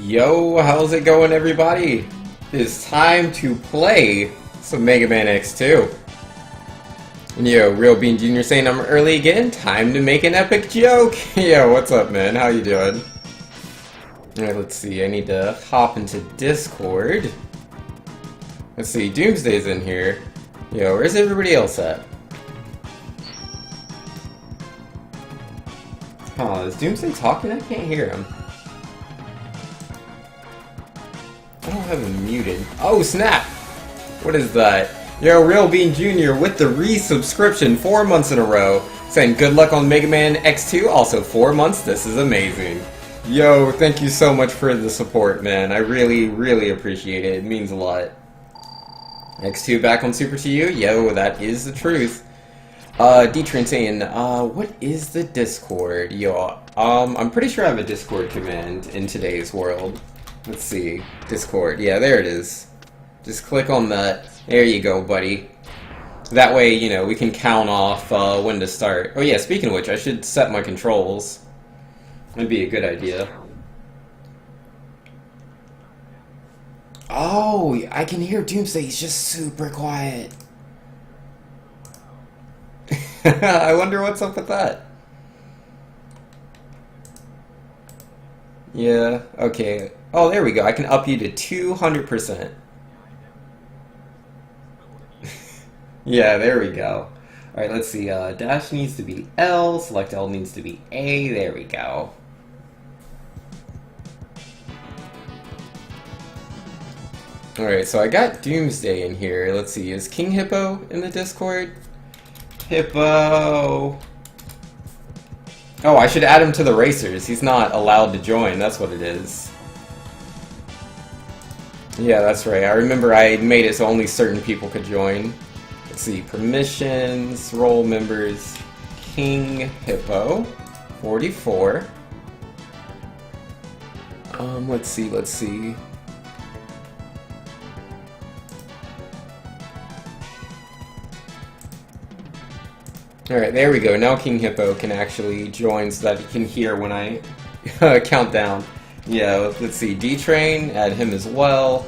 Yo, how's it going, everybody? It's time to play some Mega Man X2. And yo, Real Bean Jr. saying I'm early again. Time to make an epic joke. Yo, what's up, man? How you doing? Alright, let's see. I need to hop into Discord. Let's see. Doomsday's in here. Yo, where's everybody else at? Oh, is Doomsday talking? I can't hear him. I don't have him muted. Oh, snap! What is that? Yo, Real Bean Jr. with the resubscription 4 months in a row. Saying good luck on Mega Man X2. Also 4 months. This is amazing. Yo, thank you so much for the support, man. I really appreciate it. It means a lot. X2 back on Super to you? Yo, that is the truth. Dtrain saying, what is the Discord? Yo, I'm pretty sure I have a Discord command in today's world. Let's see. Discord. Yeah, there it is. Just click on that. There you go, buddy. That way, you know, we can count off when to start. Oh yeah, speaking of which, I should set my controls. That'd be a good idea. Oh, I can hear Doomsday. He's just super quiet. I wonder what's up with that. Yeah, okay. Oh, there we go. I can up you to 200%. Yeah, there we go. Alright, let's see. Dash needs to be L. Select L needs to be A. There we go. Alright, so I got Doomsday in here. Let's see. Is KingHippo in the Discord? Hippo! Oh, I should add him to the racers. He's not allowed to join. That's what it is. Yeah, that's right. I remember I made it so only certain people could join. Let's see. Permissions, role members, KingHippo, 44. Let's see. Alright, there we go. Now KingHippo can actually join so that he can hear when I count down. Yeah, let's see. Dtrain, add him as well.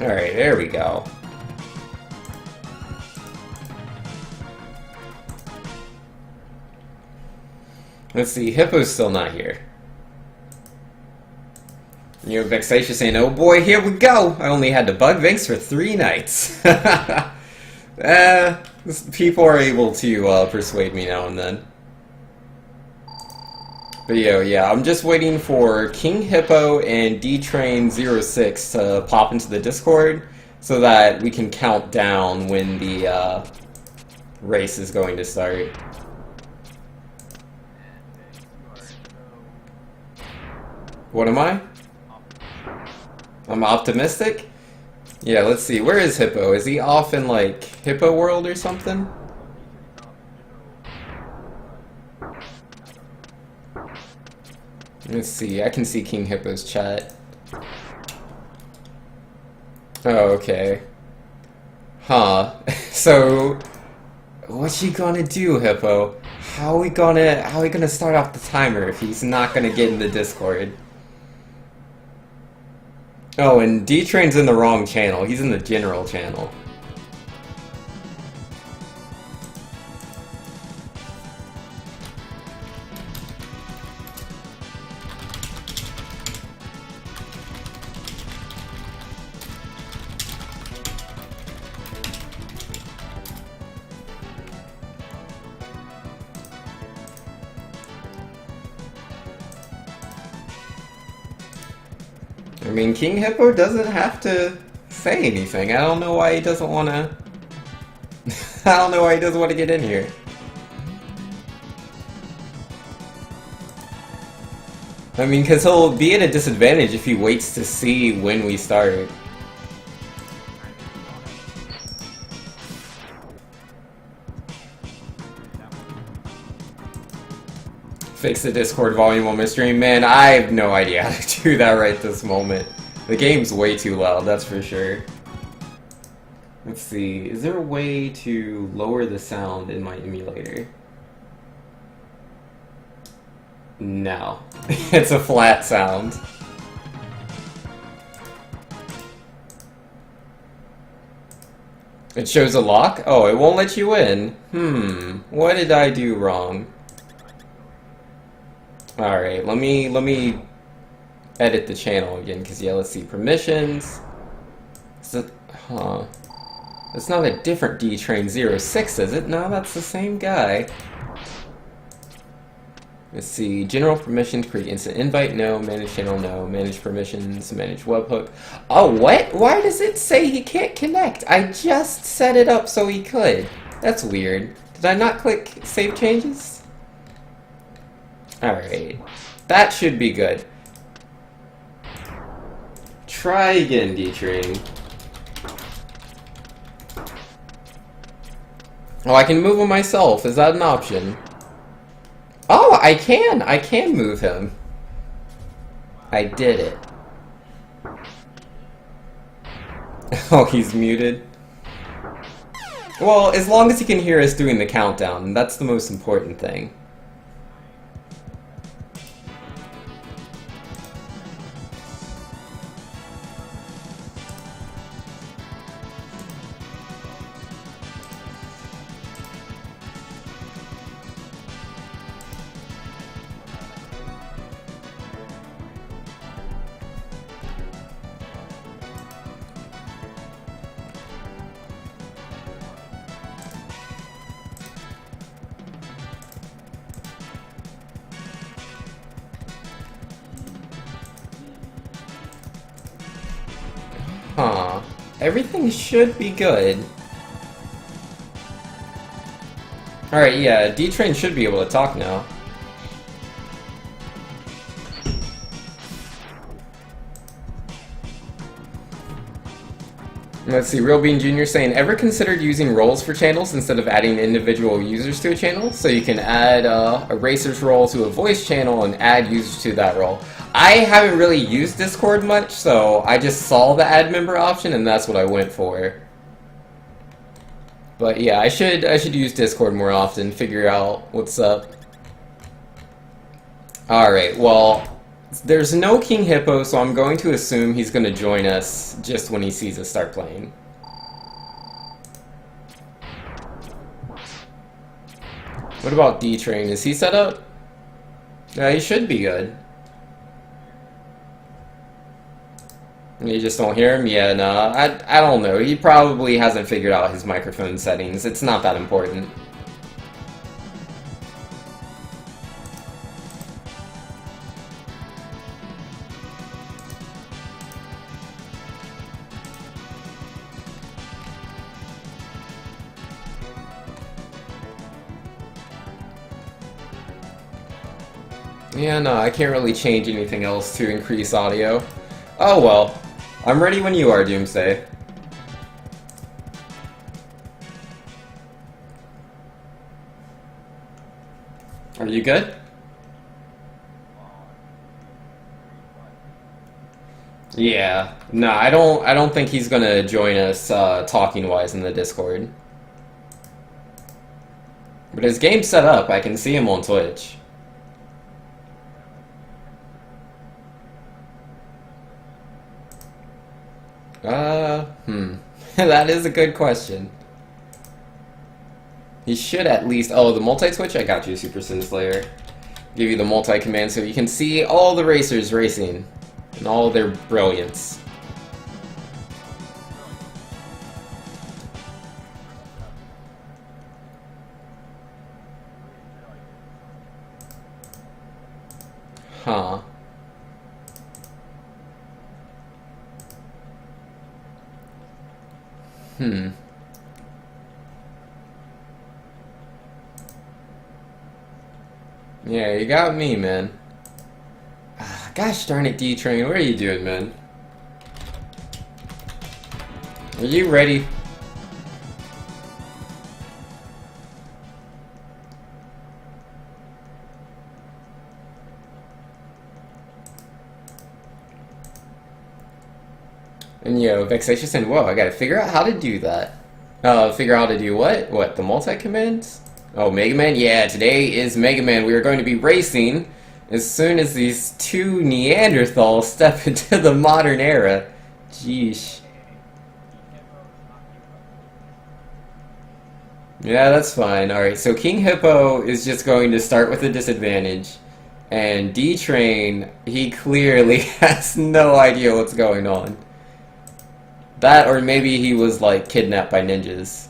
Alright, there we go. Let's see, Hippo's still not here. You're vexatious saying, oh boy, here we go! I only had to bug Vinx for 3 nights. People are able to persuade me now and then. But yo, yeah, I'm just waiting for KingHippo and Dtrain06 to pop into the Discord so that we can count down when the race is going to start. What am I? I'm optimistic? Yeah, let's see. Where is Hippo? Is he off in, like, Hippo World or something? Let's see. I can see KingHippo's chat. Oh, okay. Huh. So, what's she gonna do, Hippo? How are we gonna start off the timer if he's not gonna get in the Discord? Oh, and Dtrain's in the wrong channel. He's in the general channel. I mean, KingHippo doesn't have to say anything. I don't know why he doesn't want to... I don't know why he doesn't want to get in here. I mean, because he'll be at a disadvantage if he waits to see when we start. Fix the Discord volume on my stream. Man, I have no idea how to do that right this moment. The game's way too loud, that's for sure. Let's see, is there a way to lower the sound in my emulator? No. It's a flat sound. It shows a lock? Oh, it won't let you in. What did I do wrong? Alright, let me edit the channel again, because yeah, let's see, permissions. It's not a different Dtrain 06, is it? No, that's the same guy. Let's see, general permissions, create instant invite, no, manage channel, no, manage permissions, manage webhook. Oh, what? Why does it say he can't connect? I just set it up so he could. That's weird. Did I not click save changes? Alright, that should be good. Try again, Dtrain. Oh, I can move him myself. Is that an option? Oh, I can move him. I did it. Oh, he's muted. Well, as long as he can hear us doing the countdown, that's the most important thing. Huh. Everything should be good. Alright, yeah, Dtrain should be able to talk now. Let's see, Real Bean Jr. saying, ever considered using roles for channels instead of adding individual users to a channel? So you can add a racer's role to a voice channel and add users to that role. I haven't really used Discord much, so I just saw the add member option and that's what I went for. But yeah, I should use Discord more often, figure out what's up. Alright, well, there's no KingHippo, so I'm going to assume he's going to join us just when he sees us start playing. What about Dtrain? Is he set up? Yeah, he should be good. You just don't hear him? Yeah, no, I don't know. He probably hasn't figured out his microphone settings. It's not that important. Yeah, no, I can't really change anything else to increase audio. Oh well. I'm ready when you are, Doomsday. Are you good? Yeah. No, I don't think he's gonna join us talking wise in the Discord. But his game's set up. I can see him on Twitch. That is a good question. He should at least... Oh, the multi-twitch? I got you, Super Sin Slayer. Give you the multi-command so you can see all the racers racing. And all their brilliance. Huh. Hmm. Yeah, you got me, man. Gosh darn it, Dtrain, what are you doing, man? Are you ready? And yo, Vexatious and whoa, I gotta figure out how to do that. Figure out how to do what? What, the multi-commands? Oh, Mega Man? Yeah, today is Mega Man. We are going to be racing as soon as these two Neanderthals step into the modern era. Jeesh. Yeah, that's fine. Alright, so KingHippo is just going to start with a disadvantage. And Dtrain, he clearly has no idea what's going on. That, or maybe he was, like, kidnapped by ninjas.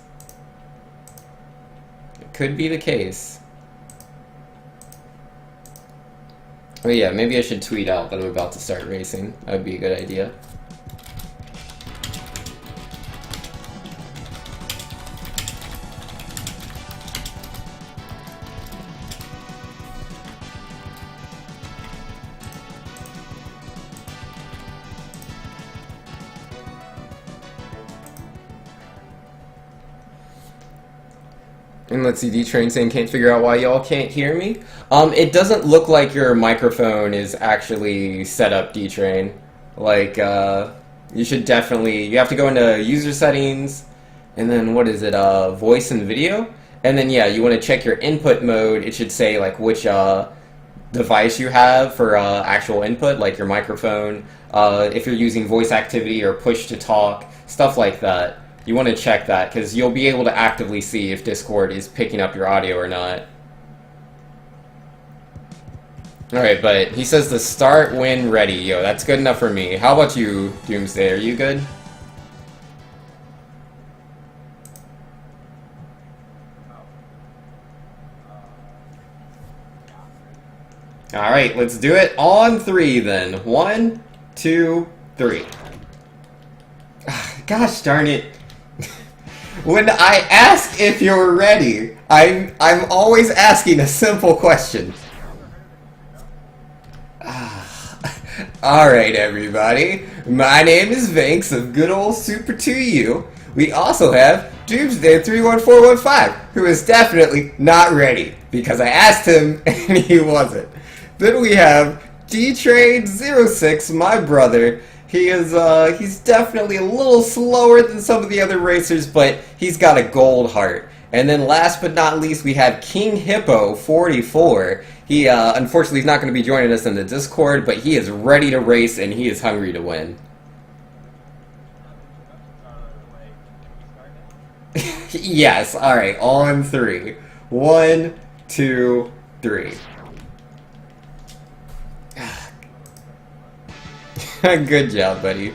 It could be the case. Oh yeah, maybe I should tweet out that I'm about to start racing. That would be a good idea. And let's see, D-Train saying can't figure out why y'all can't hear me. It doesn't look like your microphone is actually set up, D-Train. Like, you should definitely, you have to go into user settings, and then what is it, voice and video? And then yeah, you want to check your input mode. It should say like which device you have for actual input, like your microphone, if you're using voice activity or push to talk, stuff like that. You want to check that, because you'll be able to actively see if Discord is picking up your audio or not. Alright, but he says the start when ready. Yo, that's good enough for me. How about you, Doomsday? Are you good? Alright, let's do it on 3 then. 1, 2, 3. Gosh darn it. When I ask if you're ready, I'm always asking a simple question. Alright everybody, my name is Vanks of good old Super 2U. We also have Doomsday 31415, who is definitely not ready, because I asked him and he wasn't. Then we have Dtrain 06, my brother. He is, he's definitely a little slower than some of the other racers, but he's got a gold heart. And then last but not least, we have KingHippo 44. He, unfortunately, is not going to be joining us in the Discord, but he is ready to race and he is hungry to win. Yes, alright, on 3. 1, 2, 3. Good job, buddy.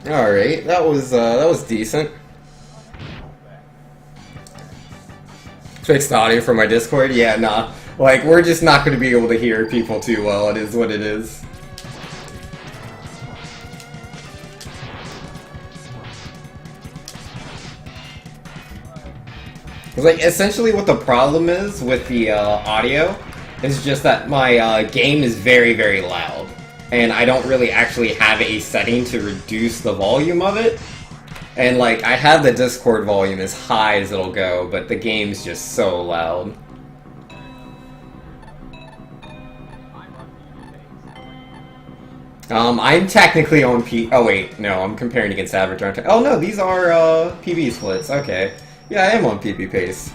Alright, that was decent. Fixed audio from my Discord? Yeah, nah. Like, we're just not going to be able to hear people too well. It is what it is. Like, essentially what the problem is with the audio is just that my game is very, very loud. And I don't really actually have a setting to reduce the volume of it. And, like, I have the Discord volume as high as it'll go, but the game's just so loud. I'm technically on oh wait, no, I'm comparing against average, aren't I? Oh no, these are, PB splits, okay. Yeah, I am on PB pace.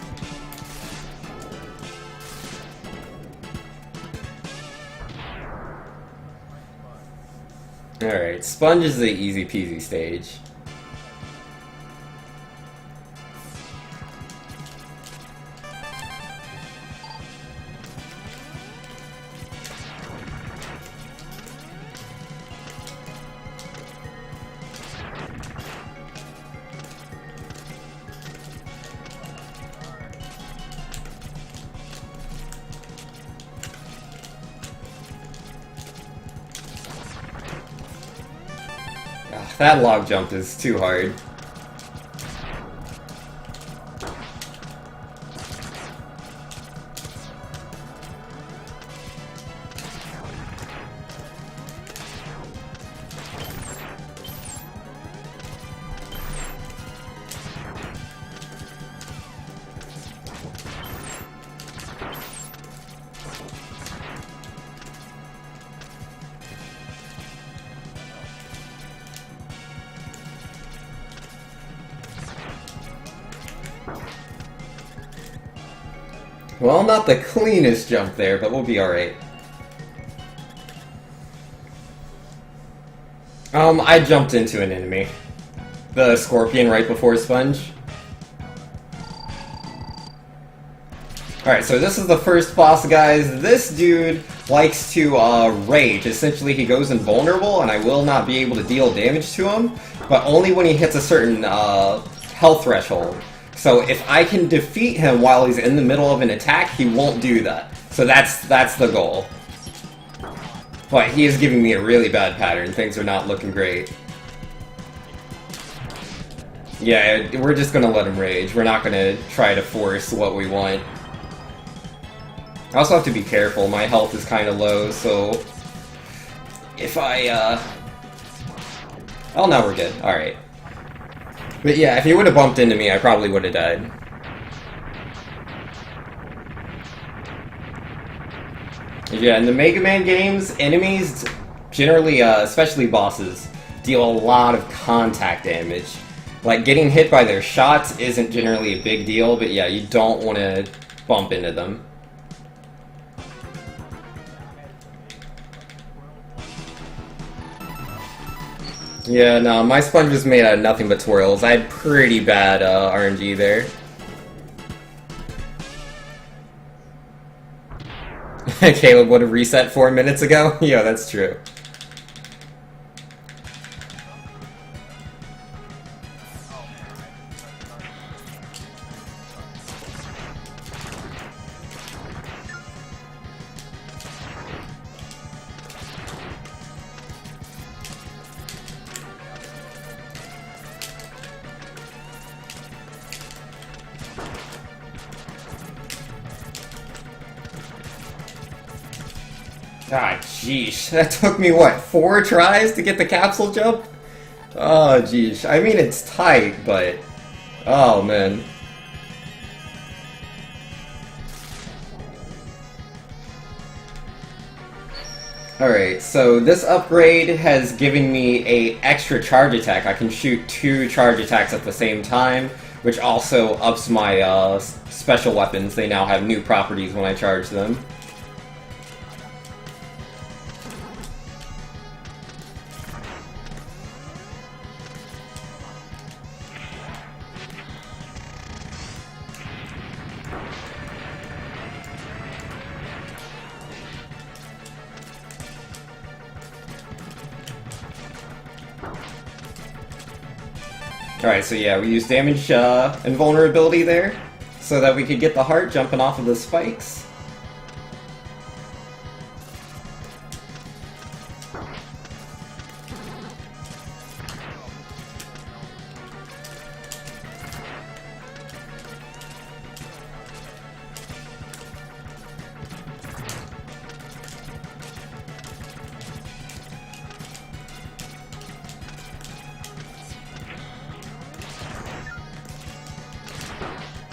Alright, Sponge is the easy peasy stage. That log jump is too hard. Well, not the cleanest jump there, but we'll be alright. I jumped into an enemy. The scorpion right before Sponge. Alright, so this is the first boss, guys. This dude likes to rage. Essentially, he goes invulnerable, and I will not be able to deal damage to him, but only when he hits a certain health threshold. So if I can defeat him while he's in the middle of an attack, he won't do that. So that's the goal. But he is giving me a really bad pattern. Things are not looking great. Yeah, we're just gonna let him rage. We're not gonna try to force what we want. I also have to be careful. My health is kind of low, so if I, oh, now we're good. Alright. But yeah, if he would have bumped into me, I probably would have died. Yeah, in the Mega Man games, enemies, generally, especially bosses, deal a lot of contact damage. Like, getting hit by their shots isn't generally a big deal, but yeah, you don't want to bump into them. Yeah, no, my Sponge was made out of nothing but twirls. I had pretty bad RNG there. Caleb would have reset 4 minutes ago? Yeah, that's true. Ah, jeez. That took me, what, 4 tries to get the capsule jump? Oh, jeez. I mean, it's tight, but... oh, man. Alright, so this upgrade has given me a extra charge attack. I can shoot 2 charge attacks at the same time, which also ups my special weapons. They now have new properties when I charge them. Alright, so yeah, we use damage invulnerability there. so that we could get the heart jumping off of the spikes.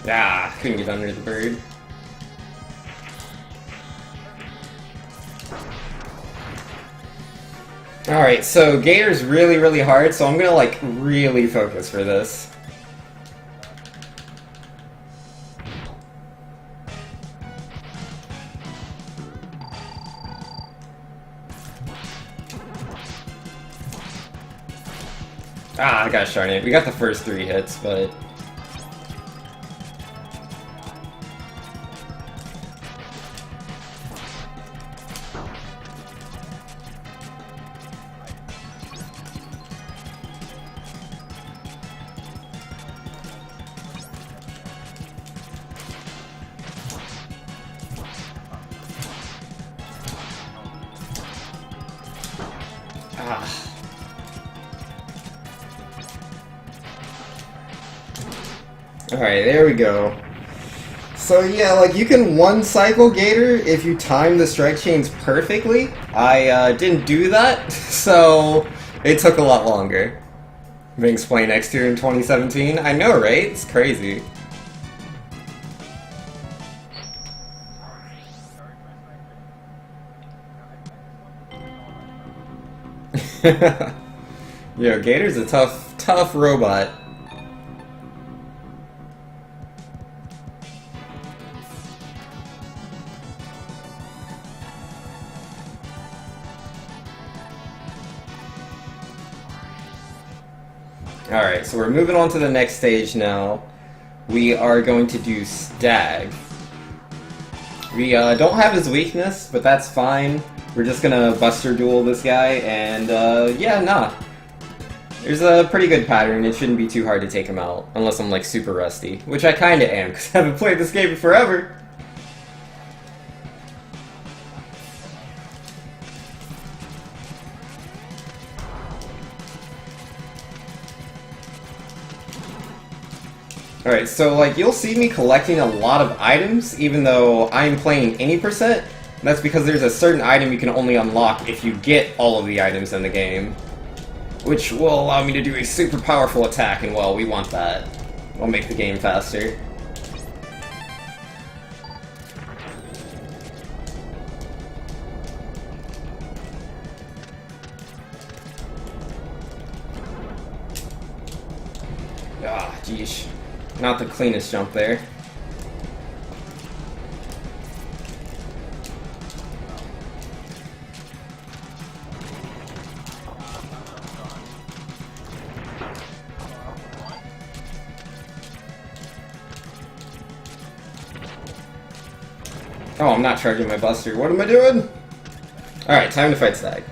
Ah, couldn't get under the bird. Alright, so Gator's really, really hard, so I'm gonna, like, really focus for this. Ah, gosh darn it. We got the first 3 hits, but... Alright, there we go. So yeah, like, you can one-cycle Gator if you time the strike chains perfectly. I didn't do that, so it took a lot longer. Being explained next year in 2017. I know, right? It's crazy. Yo, Gator's a tough robot. Alright, so we're moving on to the next stage now. We are going to do Stag. We don't have his weakness, but that's fine. We're just gonna Buster Duel this guy, and yeah, nah. There's a pretty good pattern. It shouldn't be too hard to take him out, unless I'm like super rusty, which I kinda am, because I haven't played this game in forever. Alright, so like you'll see me collecting a lot of items, even though I'm playing any percent. That's because there's a certain item you can only unlock if you get all of the items in the game. Which will allow me to do a super powerful attack, and well, we want that. It'll make the game faster. Ah, geesh. Not the cleanest jump there. Oh, I'm not charging my Buster. What am I doing? Alright, time to fight Stag.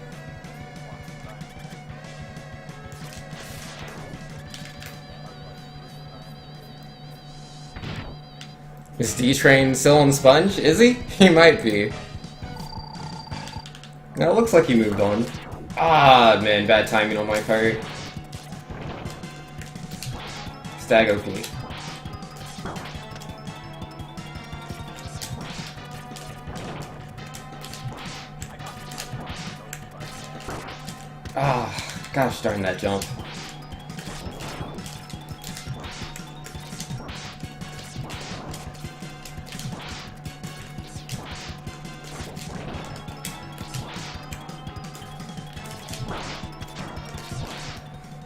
Is Dtrain still on Sponge? Is he? He might be. No, it looks like he moved on. Ah, man, bad timing on my part. Stag OP. Ah, gosh darn that jump.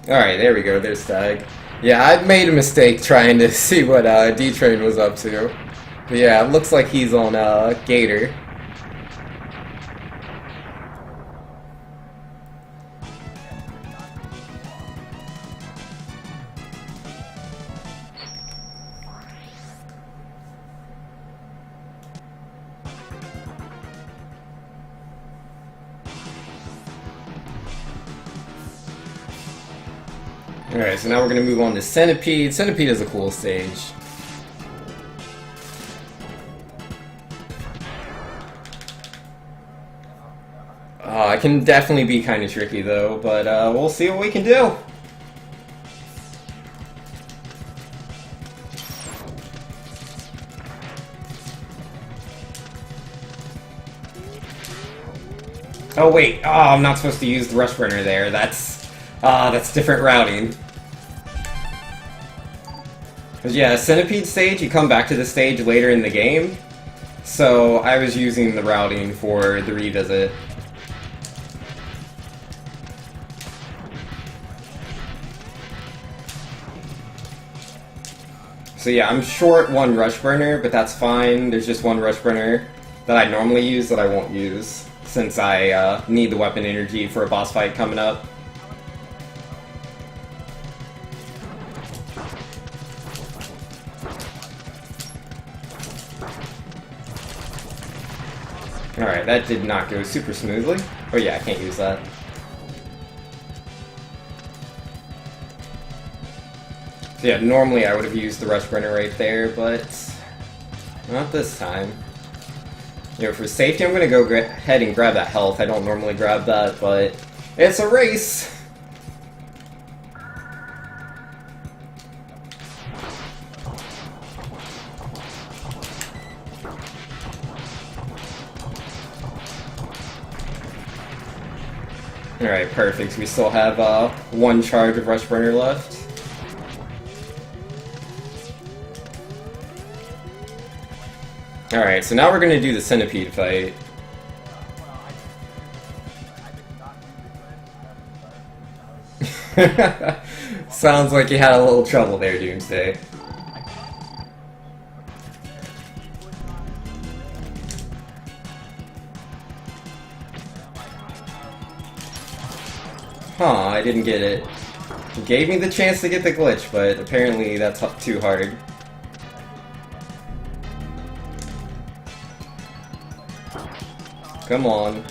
Alright, there we go, there's Stag. Yeah, I made a mistake trying to see what Dtrain was up to. But yeah, it looks like he's on Gator. Alright, so now we're going to move on to Centipede. Centipede is a cool stage. It can definitely be kind of tricky though, but we'll see what we can do. Oh wait, I'm not supposed to use the rush burner there. That's different routing. Cause yeah, Centipede stage, you come back to the stage later in the game. So I was using the routing for the revisit. So yeah, I'm short one rush burner, but that's fine. There's just one rush burner that I normally use that I won't use, since I need the weapon energy for a boss fight coming up. Alright, that did not go super smoothly. Oh yeah, I can't use that. So yeah, normally I would have used the rush burner right there, but not this time. You know, for safety, I'm gonna go ahead and grab that health. I don't normally grab that, but it's a race! Alright, perfect. We still have one charge of rush burner left. Alright, so now we're gonna do the centipede fight. Sounds like you had a little trouble there, Doomsday. Huh, I didn't get it. It gave me the chance to get the glitch, but apparently that's too hard. Come on.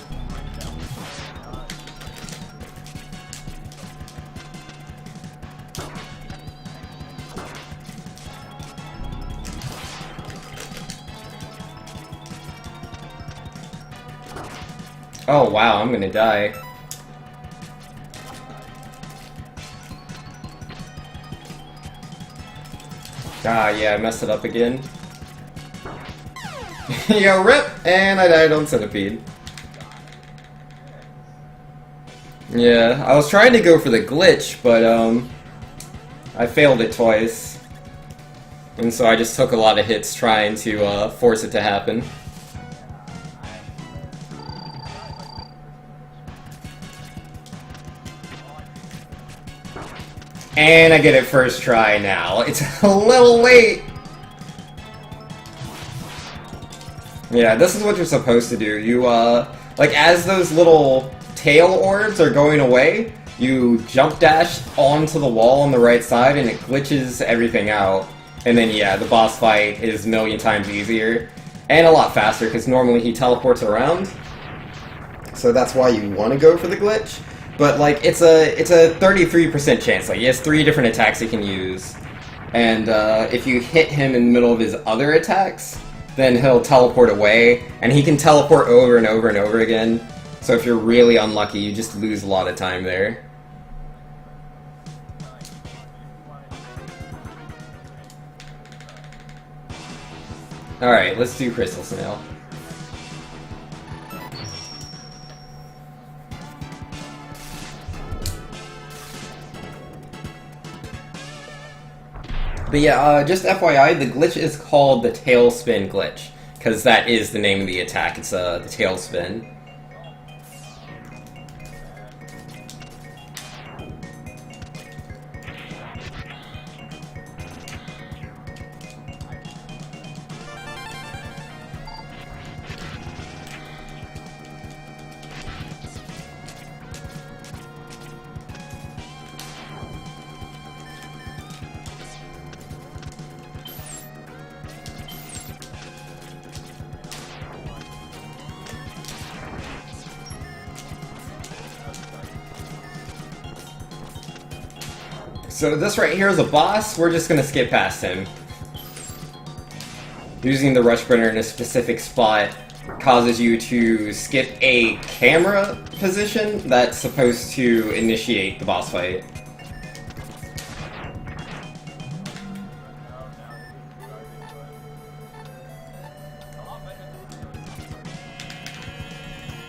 Oh wow, I'm gonna die. Ah, yeah, I messed it up again. Yo, rip! And I died on Centipede. Yeah, I was trying to go for the glitch, but, I failed it twice. And so I just took a lot of hits trying to, force it to happen. And I get it first try now. It's a little late! Yeah, this is what you're supposed to do. You, like, as those little tail orbs are going away, you jump dash onto the wall on the right side and it glitches everything out. And then, yeah, the boss fight is a million times easier. And a lot faster, because normally he teleports around. So that's why you want to go for the glitch. But, like, it's a 33% chance. Like, he has 3 different attacks he can use. And, if you hit him in the middle of his other attacks, then he'll teleport away, and he can teleport over and over and over again. So if you're really unlucky, you just lose a lot of time there. Alright, let's do Crystal Snail. But yeah, just FYI, the glitch is called the Tailspin glitch, because that is the name of the attack. It's the Tailspin. So this right here is a boss, we're just gonna skip past him. Using the rush burner in a specific spot causes you to skip a camera position that's supposed to initiate the boss fight.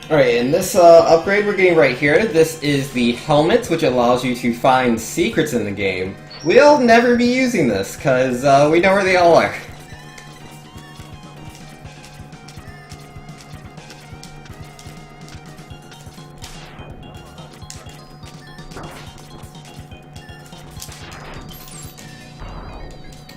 Alright, and this upgrade we're getting right here, this is the helmet, which allows you to find secrets in the game. We'll never be using this, because we know where they all are.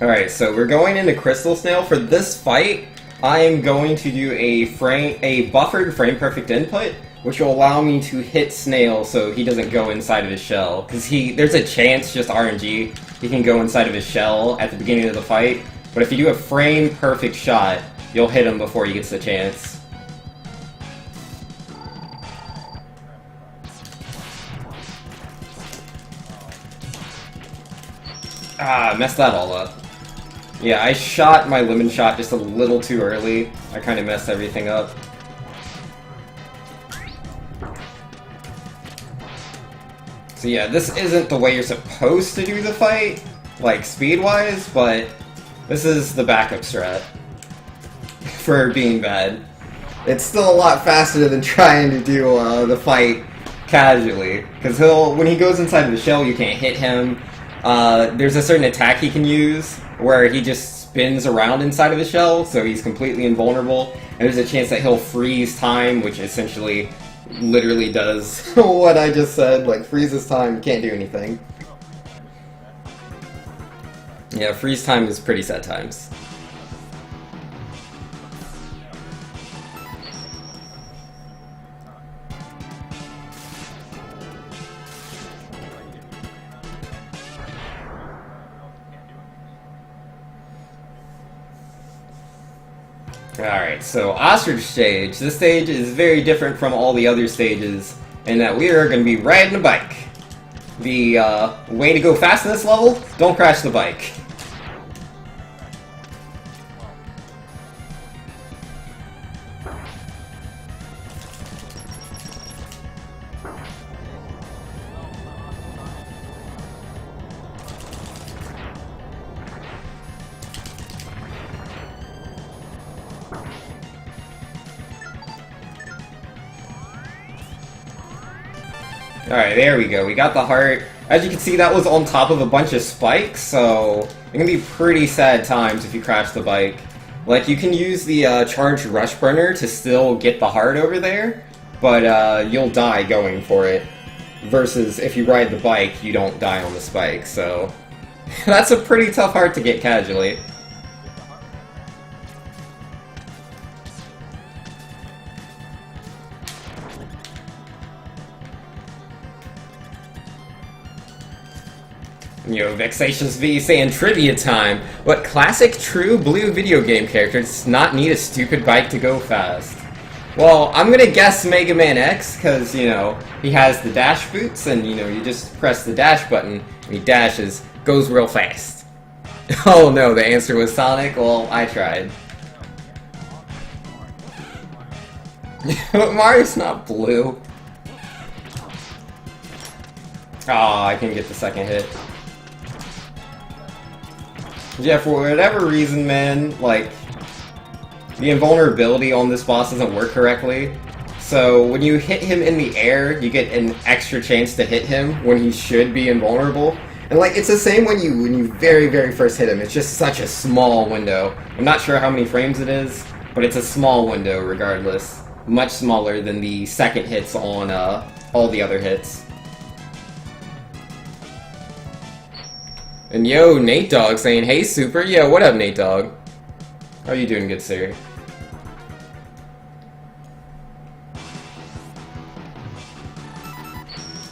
Alright, so we're going into Crystal Snail. For this fight, I am going to do a buffered frame perfect input, which will allow me to hit Snail so he doesn't go inside of his shell. Because there's a chance, just RNG, he can go inside of his shell at the beginning of the fight. But if you do a frame perfect shot, you'll hit him before he gets the chance. Ah, messed that all up. Yeah, I shot my lemon shot just a little too early. I kind of messed everything up. So yeah, this isn't the way you're supposed to do the fight, like speed-wise, but this is the backup strat for being bad. It's still a lot faster than trying to do the fight casually, because when he goes inside of the shell, you can't hit him. There's a certain attack he can use where he just spins around inside of his shell, so he's completely invulnerable, and there's a chance that he'll freeze time, which essentially literally does what I just said, like freezes time, can't do anything. Yeah, freeze time is pretty sad times. Alright, so Ostrich Stage. This stage is very different from all the other stages in that we are going to be riding a bike. The way to go fast in this level, don't crash the bike. Alright, there we go. We got the heart. As you can see, that was on top of a bunch of spikes, so it can be pretty sad times if you crash the bike. Like, you can use the charged rush burner to still get the heart over there, but you'll die going for it. Versus if you ride the bike, you don't die on the spike, so that's a pretty tough heart to get casually. Yo, Vexatious V saying trivia time. What classic true blue video game character does not need a stupid bike to go fast? Well, I'm gonna guess Mega Man X, because, you know, he has the dash boots, and, you know, you just press the dash button, and he dashes, goes real fast. Oh no, the answer was Sonic? Well, I tried. But Mario's not blue. Aw, I can get the second hit. Yeah, for whatever reason, man, like, the invulnerability on this boss doesn't work correctly. So when you hit him in the air, you get an extra chance to hit him when he should be invulnerable. And like, it's the same when you very, very first hit him. It's just such a small window. I'm not sure how many frames it is, but it's a small window regardless. Much smaller than the second hits on all the other hits. And yo, Nate Dogg saying, hey Super, yo, what up Nate Dogg? How are you doing, good sir?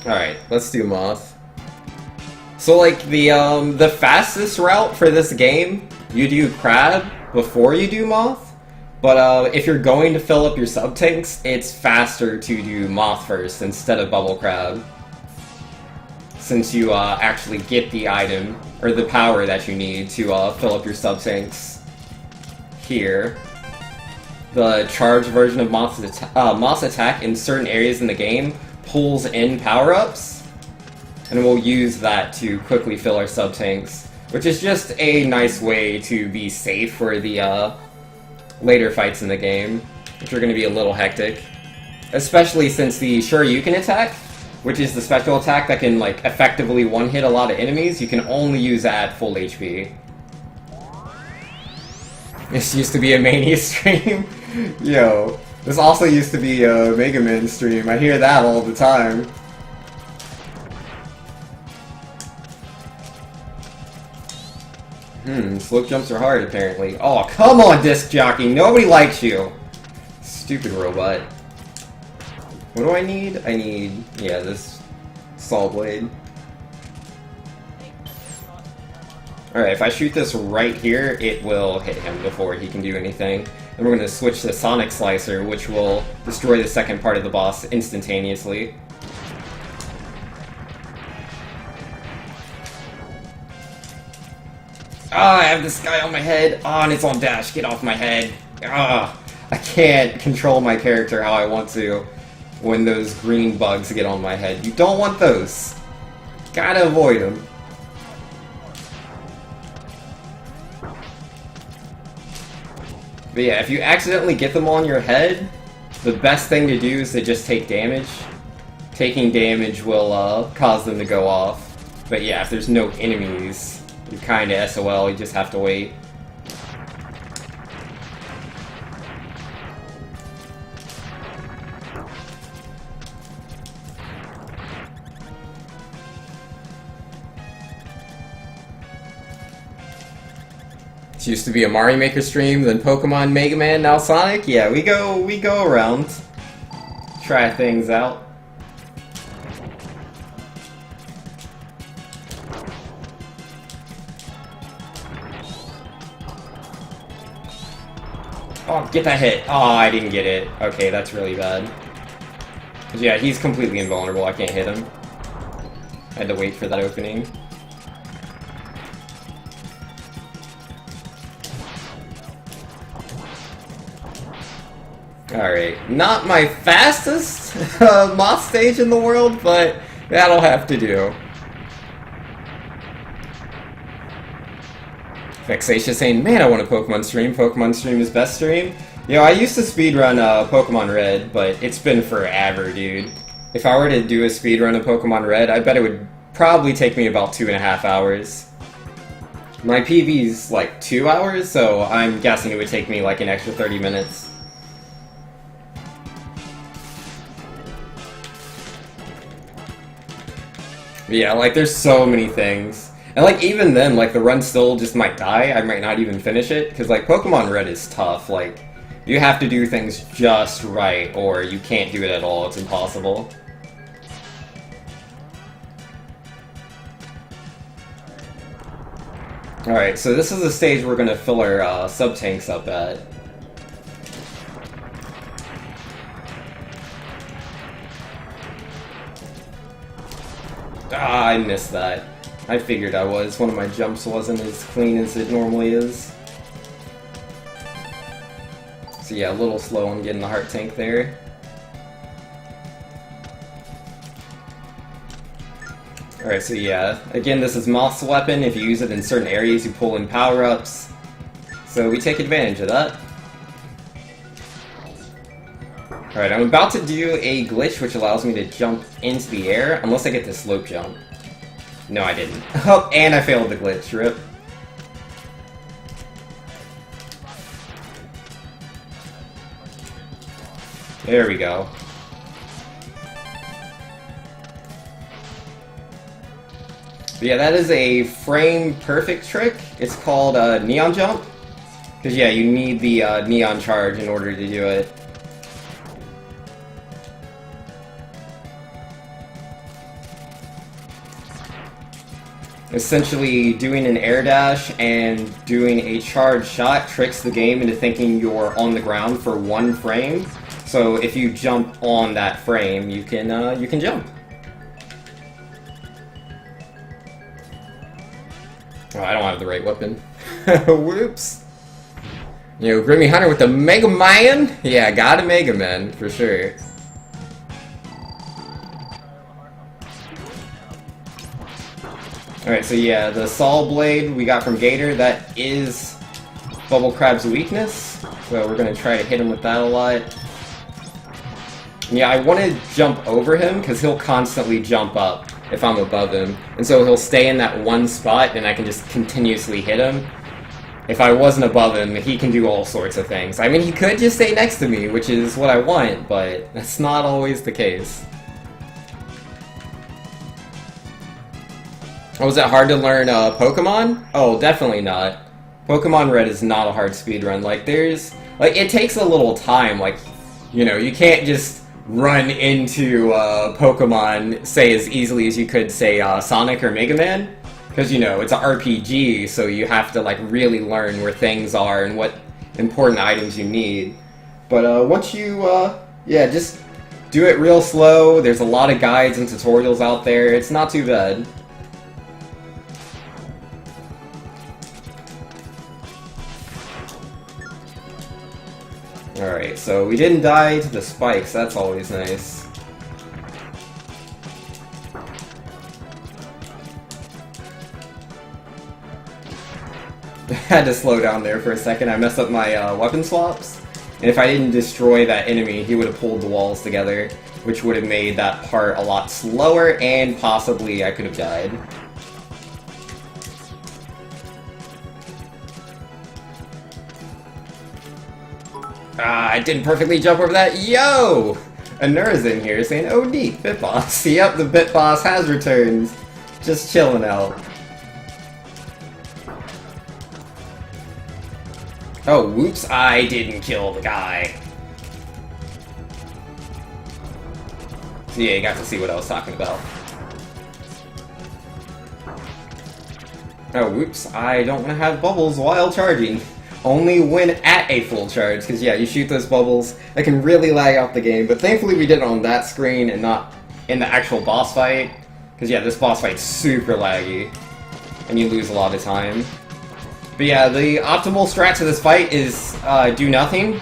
Alright, let's do Moth. So like, the fastest route for this game, you do Crab before you do Moth. But if you're going to fill up your sub-tanks, it's faster to do Moth first instead of Bubble Crab. Since you actually get the item, or the power that you need to fill up your sub-tanks here. the charge version of Moss Attack in certain areas in the game pulls in power-ups, and we'll use that to quickly fill our sub-tanks, which is just a nice way to be safe for the later fights in the game, which are going to be a little hectic. Especially since the Shoryuken attack, which is the special attack that can like effectively one-hit a lot of enemies, you can only use that at full HP. This used to be a Mania stream. Yo, this also used to be a Mega Man stream. I hear that all the time. Slope jumps are hard, apparently. Oh, come on, Disc Jockey! Nobody likes you! Stupid robot. What do I need? I need, yeah, this Saw Blade. Alright, if I shoot this right here, it will hit him before he can do anything. And we're going to switch to Sonic Slicer, which will destroy the second part of the boss instantaneously. Ah, I have this guy on my head. Ah, and it's on dash. Get off my head. Ah, I can't control my character how I want to when those green bugs get on my head. You don't want those. Gotta avoid them. But yeah, if you accidentally get them on your head, the best thing to do is to just take damage. Taking damage will cause them to go off. But yeah, if there's no enemies, you're kinda SOL, you just have to wait. This used to be a Mario Maker stream, then Pokemon, Mega Man, now Sonic. Yeah, we go around, try things out. Oh, get that hit! Oh, I didn't get it. Okay, that's really bad. Yeah, he's completely invulnerable. I can't hit him. I had to wait for that opening. Alright, not my fastest moth stage in the world, but that'll have to do. Vexatious saying, man, I want a Pokemon stream. Pokemon stream is best stream. Yo, I used to speedrun Pokemon Red, but it's been forever, dude. If I were to do a speedrun of Pokemon Red, I bet it would probably take me about 2.5 hours. My PV's like 2 hours, so I'm guessing it would take me like an extra 30 minutes. But yeah, like, there's so many things. And, like, even then, like, the run still just might die. I might not even finish it. Because, like, Pokemon Red is tough. Like, you have to do things just right, or you can't do it at all. It's impossible. Alright, so this is the stage we're gonna fill our sub-tanks up at. Ah, I missed that. I figured I was. One of my jumps wasn't as clean as it normally is. So yeah, a little slow on getting the heart tank there. Alright, so yeah, again, this is Moth's weapon. If you use it in certain areas, you pull in power-ups. So we take advantage of that. Alright, I'm about to do a glitch which allows me to jump into the air, unless I get the slope jump. No, I didn't. Oh, and I failed the glitch. Rip. There we go. But yeah, that is a frame perfect trick. It's called Neon Jump. Because yeah, you need the Neon Charge in order to do it. Essentially, doing an air dash and doing a charge shot tricks the game into thinking you're on the ground for one frame. So if you jump on that frame, you can jump. Oh, I don't have the right weapon. Whoops. You know, Grimmy Hunter with the Mega Man? Yeah, got a Mega Man, for sure. Alright, so yeah, the Saw Blade we got from Gator, that is Bubble Crab's weakness. So we're gonna try to hit him with that a lot. Yeah, I want to jump over him, because he'll constantly jump up if I'm above him. And so he'll stay in that one spot, and I can just continuously hit him. If I wasn't above him, he can do all sorts of things. I mean, he could just stay next to me, which is what I want, but that's not always the case. Oh, was it hard to learn Pokemon? Oh, definitely not. Pokemon Red is not a hard speedrun. Like, it takes a little time. Like, you know, you can't just run into Pokemon, say, as easily as you could, say, Sonic or Mega Man. Because, you know, it's an RPG, so you have to, like, really learn where things are and what important items you need. But once you, yeah, just do it real slow. There's a lot of guides and tutorials out there. It's not too bad. Alright, so we didn't die to the spikes, that's always nice. I had to slow down there for a second, I messed up my weapon swaps. And if I didn't destroy that enemy, he would have pulled the walls together, which would have made that part a lot slower, and possibly I could have died. I didn't perfectly jump over that. Yo! Anura's in here saying, oh neat, Bit Boss. Yep, the Bit Boss has returned. Just chilling out. Oh, whoops, I didn't kill the guy. So yeah, you got to see what I was talking about. Oh, whoops, I don't want to have bubbles while charging. Only when at a full charge, because yeah, you shoot those bubbles, that can really lag out the game, but thankfully we did it on that screen and not in the actual boss fight, because yeah, this boss fight's super laggy, and you lose a lot of time. But yeah, the optimal strat to this fight is do nothing,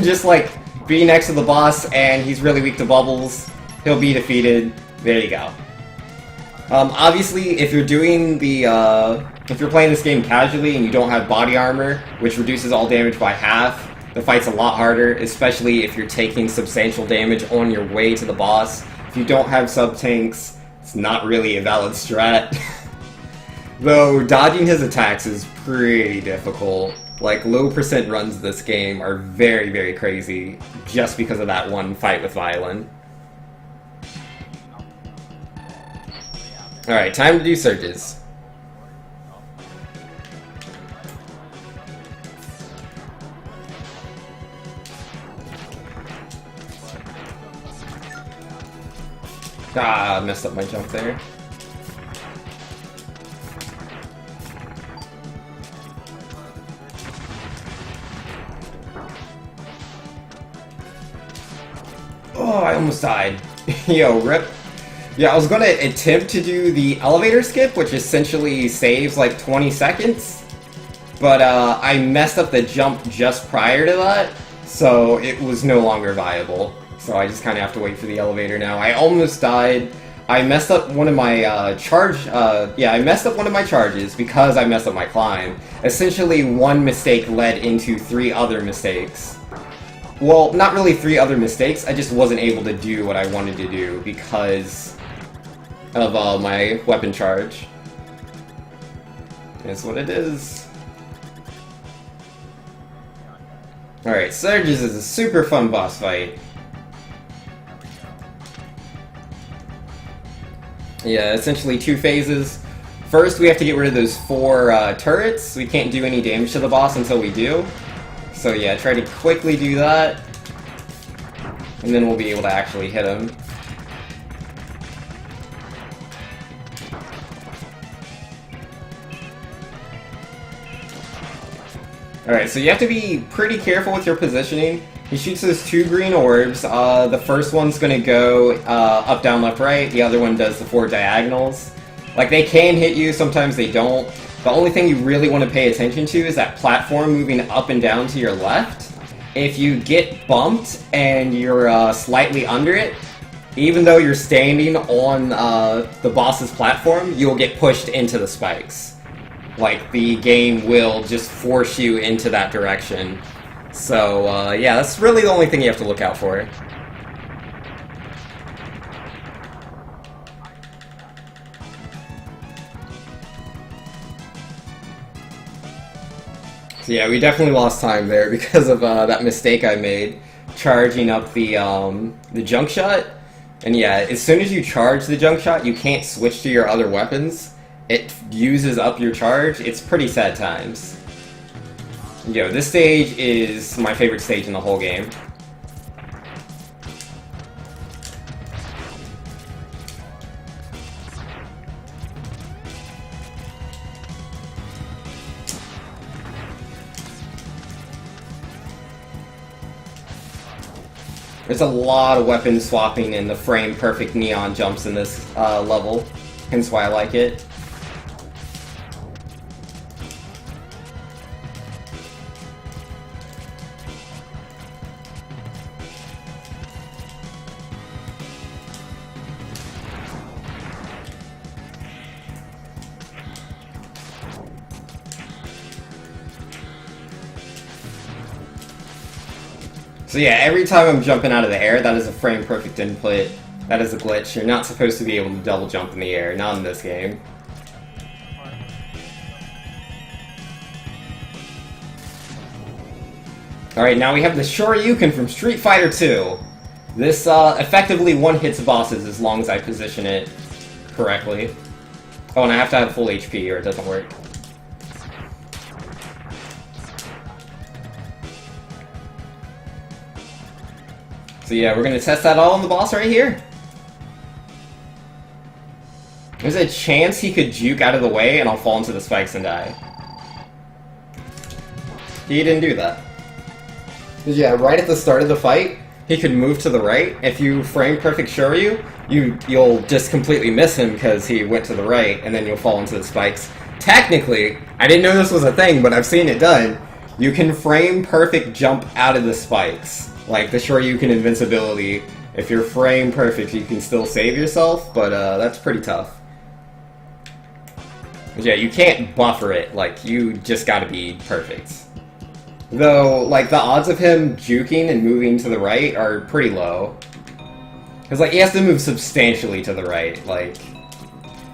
just like be next to the boss and he's really weak to bubbles, he'll be defeated, there you go. Obviously, if you're doing the, if you're playing this game casually and you don't have body armor, which reduces all damage by half, the fight's a lot harder, especially if you're taking substantial damage on your way to the boss. If you don't have sub-tanks, it's not really a valid strat. Though, dodging his attacks is pretty difficult. Like, low percent runs this game are very, very crazy, just because of that one fight with Violin. Alright, time to do surges. Ah, messed up my jump there. Oh, I almost died. Yo, rip. Yeah, I was gonna attempt to do the elevator skip, which essentially saves like 20 seconds. But I messed up the jump just prior to that, so it was no longer viable. So I just kind of have to wait for the elevator now. I almost died. I messed up one of my I messed up one of my charges because I messed up my climb. Essentially, one mistake led into 3 other mistakes. Well, not really 3 other mistakes, I just wasn't able to do what I wanted to do because of my weapon charge. That's what it is. Alright, Surges is a super fun boss fight. Yeah, essentially 2 phases. First, we have to get rid of those 4 turrets. We can't do any damage to the boss until we do. So yeah, try to quickly do that. And then we'll be able to actually hit him. Alright, so you have to be pretty careful with your positioning. He shoots those 2 green orbs. The first one's gonna go up, down, left, right. The other one does the 4 diagonals. Like, they can hit you, sometimes they don't. The only thing you really want to pay attention to is that platform moving up and down to your left. If you get bumped and you're slightly under it, even though you're standing on the boss's platform, you'll get pushed into the spikes. Like, the game will just force you into that direction. So, yeah, that's really the only thing you have to look out for. So yeah, we definitely lost time there because of that mistake I made, charging up the junk shot. And yeah, as soon as you charge the junk shot, you can't switch to your other weapons. It uses up your charge. It's pretty sad times. Yo, this stage is my favorite stage in the whole game. There's a lot of weapon swapping and the frame-perfect neon jumps in this level, hence why I like it. So yeah, every time I'm jumping out of the air, that is a frame-perfect input. That is a glitch. You're not supposed to be able to double jump in the air, not in this game. Alright, now we have the Shoryuken from Street Fighter 2. This effectively one-hits bosses as long as I position it correctly. Oh, and I have to have full HP or it doesn't work. So yeah, we're gonna test that all on the boss right here. There's a chance he could juke out of the way and I'll fall into the spikes and die. He didn't do that. Yeah, right at the start of the fight, he could move to the right. If you frame perfect Shoryu, you'll just completely miss him because he went to the right and then you'll fall into the spikes. Technically, I didn't know this was a thing, but I've seen it done. You can frame perfect jump out of the spikes. Like the Shoryuken invincibility, if you're frame perfect, you can still save yourself, but that's pretty tough. But yeah, you can't buffer it, like, you just gotta be perfect. Though, like, the odds of him juking and moving to the right are pretty low. Because, like, he has to move substantially to the right, like...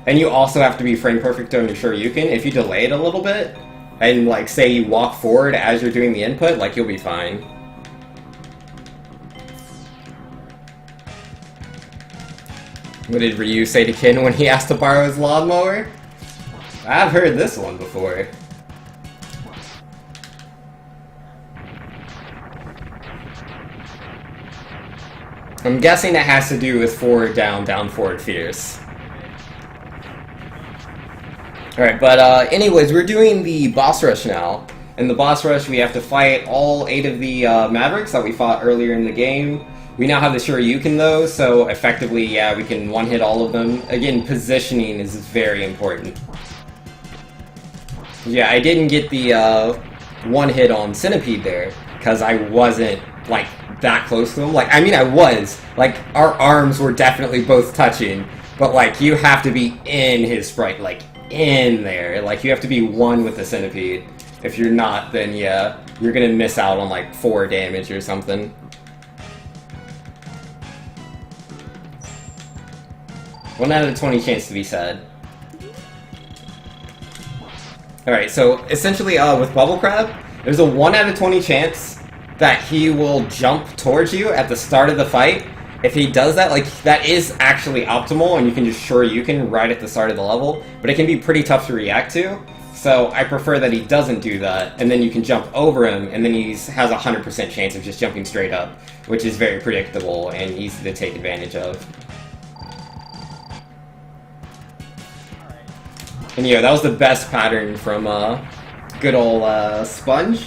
And you also have to be frame perfect on your Shoryuken. If you delay it a little bit, and, like, say you walk forward as you're doing the input, like, you'll be fine. What did Ryu say to Ken when he asked to borrow his lawnmower? I've heard this one before. I'm guessing it has to do with forward, down, forward, fierce. Alright, but anyways, we're doing the boss rush now. In the boss rush, we have to fight all 8 of the Mavericks that we fought earlier in the game. We now have the Shoryuken though, so effectively, yeah, we can one-hit all of them. Again, positioning is very important. Yeah, I didn't get the one-hit on Centipede there, because I wasn't, like, that close to him. Like, I mean, I was. Like, our arms were definitely both touching, but, like, you have to be in his sprite, like, in there. Like, you have to be one with the Centipede. If you're not, then, yeah, you're gonna miss out on, like, 4 damage or something. One out of 20 chance to be sad. Alright, so essentially with Bubble Crab, there's a 1 out of 20 chance that he will jump towards you at the start of the fight. If he does that, like, that is actually optimal, and you can just Shoryuken right at the start of the level, but it can be pretty tough to react to. So I prefer that he doesn't do that, and then you can jump over him, and then he has a 100% chance of just jumping straight up, which is very predictable and easy to take advantage of. And yeah, that was the best pattern from good old Sponge.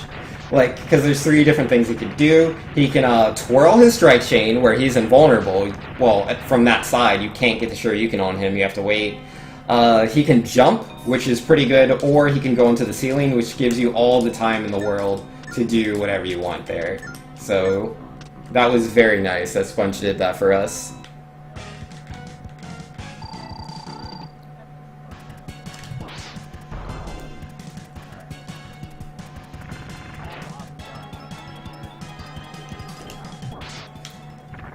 Like, because there's 3 different things he could do. He can twirl his strike chain, where he's invulnerable. Well, from that side, you can't get the Shoryuken on him, you have to wait. He can jump, which is pretty good, or he can go into the ceiling, which gives you all the time in the world to do whatever you want there. So that was very nice that Sponge did that for us.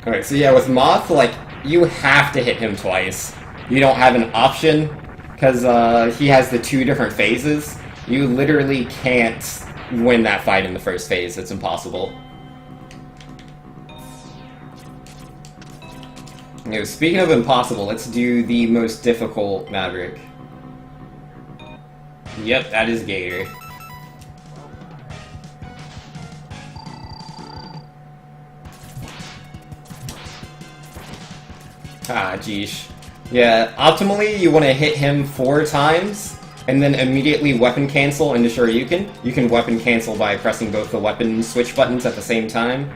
Alright, so yeah, with Moth, like, you have to hit him twice. You don't have an option, because he has the 2 different phases. You literally can't win that fight in the first phase. It's impossible. You know, speaking of impossible, let's do the most difficult Maverick. Yep, that is Gator. Ah, geesh. Yeah, optimally, you want to hit him 4 times, and then immediately weapon cancel into Shoryuken. You can weapon cancel by pressing both the weapon switch buttons at the same time.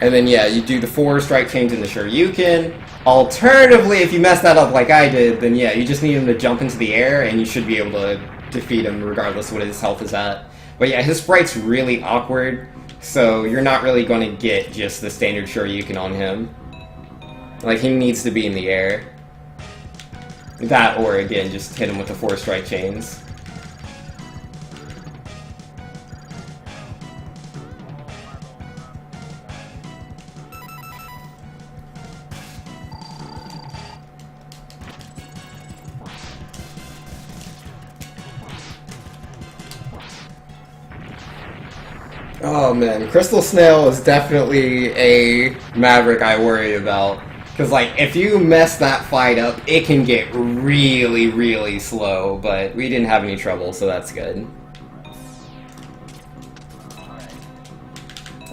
And then, yeah, you do the 4 strike chains into Shoryuken. Alternatively, if you mess that up like I did, then yeah, you just need him to jump into the air, and you should be able to defeat him regardless of what his health is at. But yeah, his sprite's really awkward, so you're not really going to get just the standard Shoryuken on him. Like, he needs to be in the air. That, or again, just hit him with the 4 strike chains. Oh man, Crystal Snail is definitely a Maverick I worry about. Because, like, if you mess that fight up, it can get really, really slow, but we didn't have any trouble, so that's good.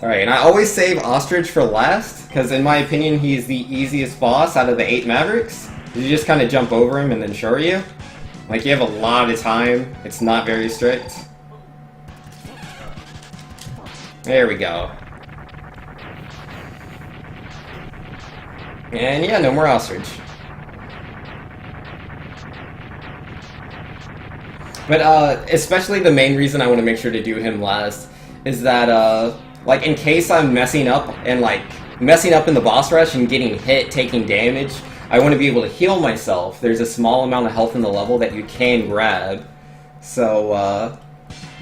Alright, and I always save Ostrich for last, because in my opinion, he's the easiest boss out of the 8 Mavericks. You just kind of jump over him and then Shoryu. Like, you have a lot of time, it's not very strict. There we go. And yeah, no more Ostrich. But especially the main reason I want to make sure to do him last is that like, in case I'm messing up and like messing up in the boss rush and getting hit, taking damage, I want to be able to heal myself. There's a small amount of health in the level that you can grab. So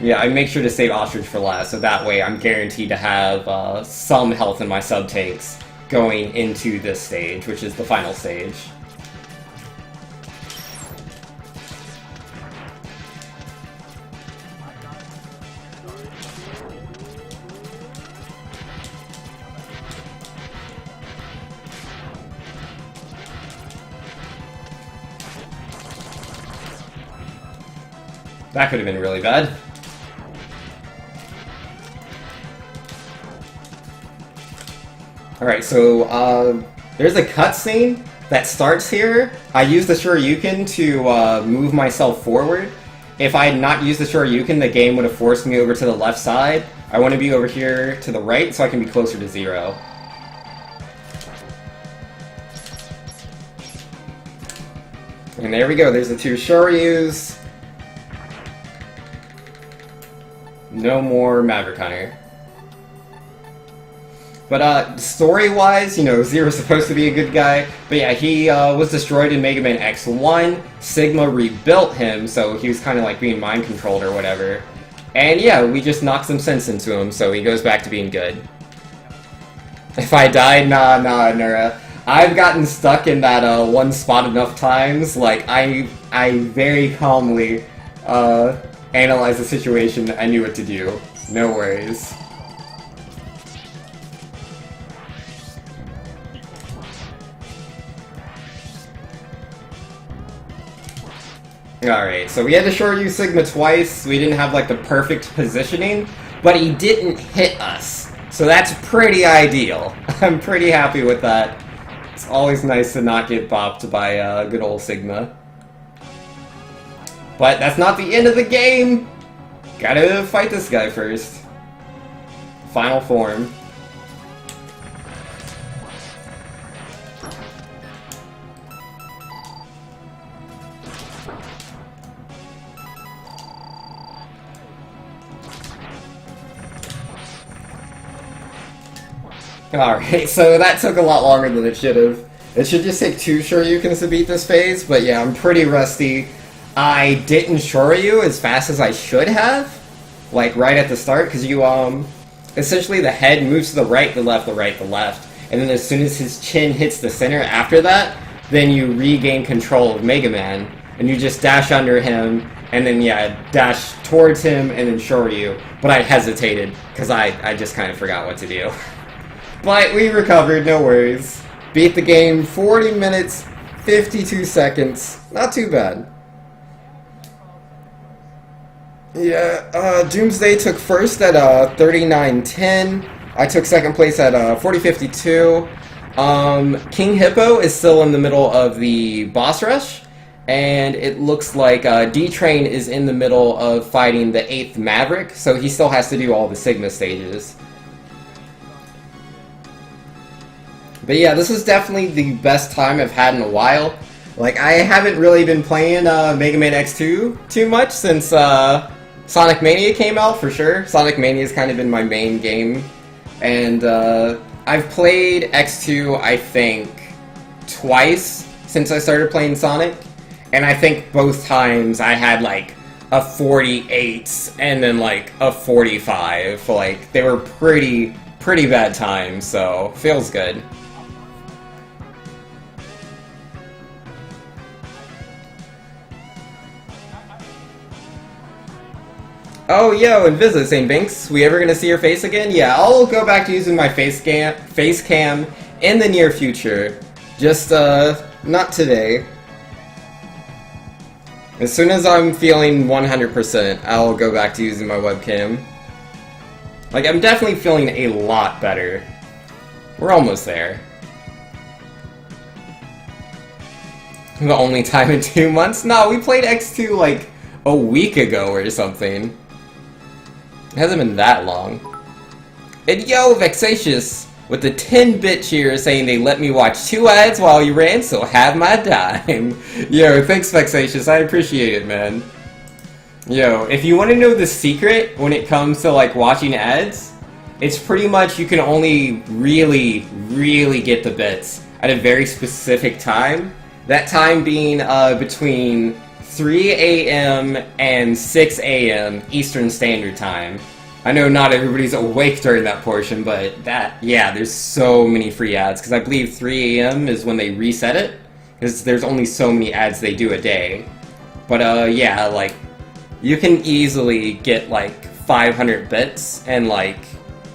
yeah, I make sure to save Ostrich for last, so that way I'm guaranteed to have some health in my sub-tanks going into this stage, which is the final stage. That could have been really bad. Alright, so there's a cutscene that starts here. I used the Shoryuken to move myself forward. If I had not used the Shoryuken, the game would have forced me over to the left side. I want to be over here to the right so I can be closer to 0. And there we go, there's the 2 Shoryus. No more Maverick Hunter. But story-wise, you know, Zero's supposed to be a good guy, but yeah, he was destroyed in Mega Man X1, Sigma rebuilt him, so he was kind of like being mind-controlled or whatever. And yeah, we just knocked some sense into him, so he goes back to being good. If I died, nah, Nura. I've gotten stuck in that one spot enough times, like, I very calmly analyzed the situation, I knew what to do. No worries. Alright, so we had to Shoryu Sigma twice, we didn't have like the perfect positioning, but he didn't hit us. So that's pretty ideal. I'm pretty happy with that. It's always nice to not get bopped by good old Sigma. But that's not the end of the game! Gotta fight this guy first. Final form. Alright, so that took a lot longer than it should have. It should just take 2 Shoryukens to beat this phase, but yeah, I'm pretty rusty. I didn't Shoryu as fast as I should have, like right at the start, because you, essentially the head moves to the right, the left, the right, the left, and then as soon as his chin hits the center after that, then you regain control of Mega Man, and you just dash under him, and then, yeah, dash towards him, and then Shoryu. But I hesitated, because I just kind of forgot what to do. But we recovered, no worries. Beat the game, 40 minutes, 52 seconds. Not too bad. Yeah, Doomsday took first at 39:10. I took second place at 40:52. KingHippo is still in the middle of the boss rush, and it looks like Dtrain is in the middle of fighting the 8th Maverick, so he still has to do all the Sigma stages. But yeah, this is definitely the best time I've had in a while. Like, I haven't really been playing Mega Man X2 too much since Sonic Mania came out, for sure. Sonic Mania has kind of been my main game. And I've played X2, I think, twice since I started playing Sonic. And I think both times I had, like, a 48 and then, like, a 45. Like, they were pretty bad times, so feels good. Oh, yo, Invisa saying, Binks, we ever gonna see your face again? Yeah, I'll go back to using my face cam in the near future. Just, not today. As soon as I'm feeling 100%, I'll go back to using my webcam. Like, I'm definitely feeling a lot better. We're almost there. The only time in 2 months? No, we played X2 like a week ago or something. It hasn't been that long. And yo, Vexatious with the 10-bit cheer saying they let me watch 2 ads while you ran, so have my dime. Yo, thanks Vexatious, I appreciate it, man. Yo, if you want to know the secret when it comes to like watching ads, it's pretty much you can only really get the bits at a very specific time. That time being between 3 a.m. and 6 a.m. Eastern Standard Time. I know not everybody's awake during that portion, but yeah, there's so many free ads, because I believe 3 a.m. is when they reset it, because there's only so many ads they do a day. But yeah, like, you can easily get like 500 bits in like,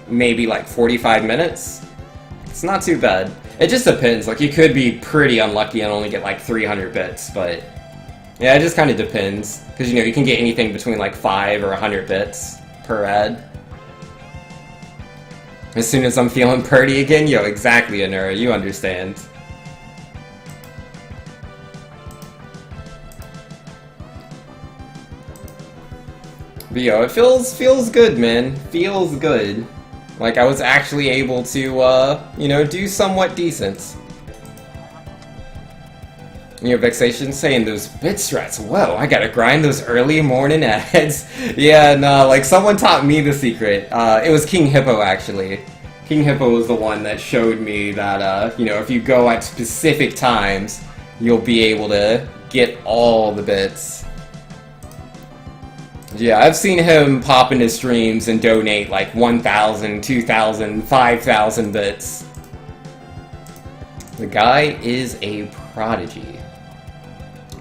maybe like 45 minutes. It's not too bad. It just depends, like, you could be pretty unlucky and only get like 300 bits, but yeah, it just kind of depends, because, you know, you can get anything between, like, 5 or 100 bits per ad. As soon as I'm feeling purdy again, yo, exactly, Anura, you understand. But yo, it feels good, man. Feels good. Like, I was actually able to, you know, do somewhat decent. You know, Vexation saying those bit strats, whoa, I gotta grind those early morning ads. Yeah, no, like, someone taught me the secret. It was KingHippo, actually. KingHippo was the one that showed me that, you know, if you go at specific times, you'll be able to get all the bits. Yeah, I've seen him pop into streams and donate, like, 1,000, 2,000, 5,000 bits. The guy is a prodigy.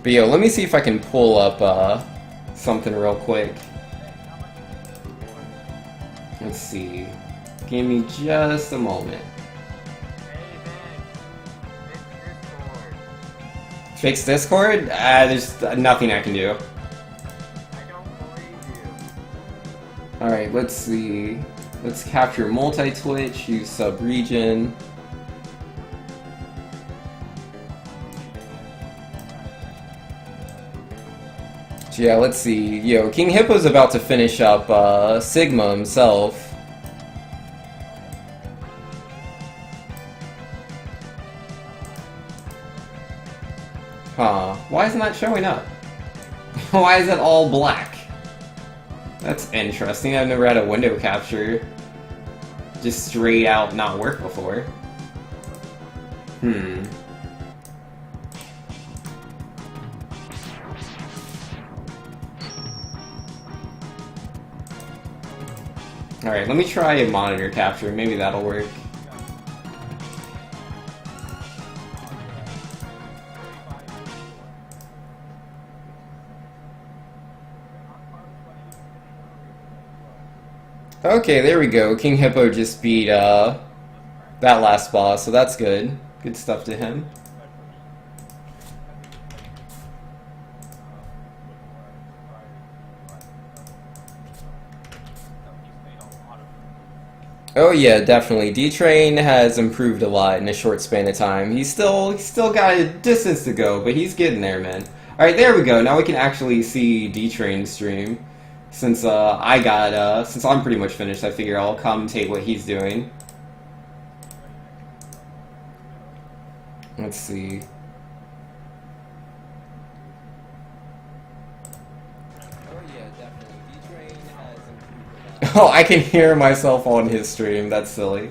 But yo, let me see if I can pull up something real quick. Let's see. Give me just a moment. Fix Discord? There's nothing I can do. Alright, let's see. Let's capture multi-twitch, use sub-region. Yeah, let's see. Yo, KingHippo's about to finish up Sigma himself. Huh. Why isn't that showing up? Why is it all black? That's interesting. I've never had a window capture. just straight out not work before. Alright, let me try a monitor capture, maybe that'll work. Okay, there we go. KingHippo just beat that last boss, so that's good. Good stuff to him. Oh yeah, definitely. Dtrain has improved a lot in a short span of time. He's still got a distance to go, but he's getting there, man. Alright, there we go. Now we can actually see Dtrain stream. Since since I'm pretty much finished, I figure I'll commentate what he's doing. Let's see. Oh, I can hear myself on his stream. That's silly.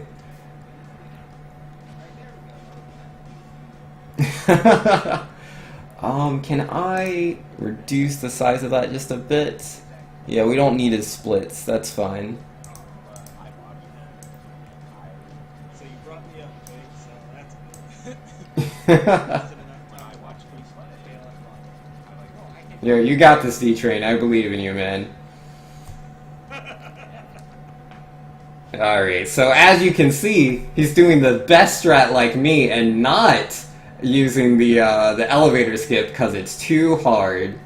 Can I reduce the size of that just a bit? Yeah, we don't need his splits. That's fine. So you brought me up big, so that's good. Yo, you got this, Dtrain. I believe in you, man. Alright, so as you can see, he's doing the best strat like me and not using the elevator skip because it's too hard.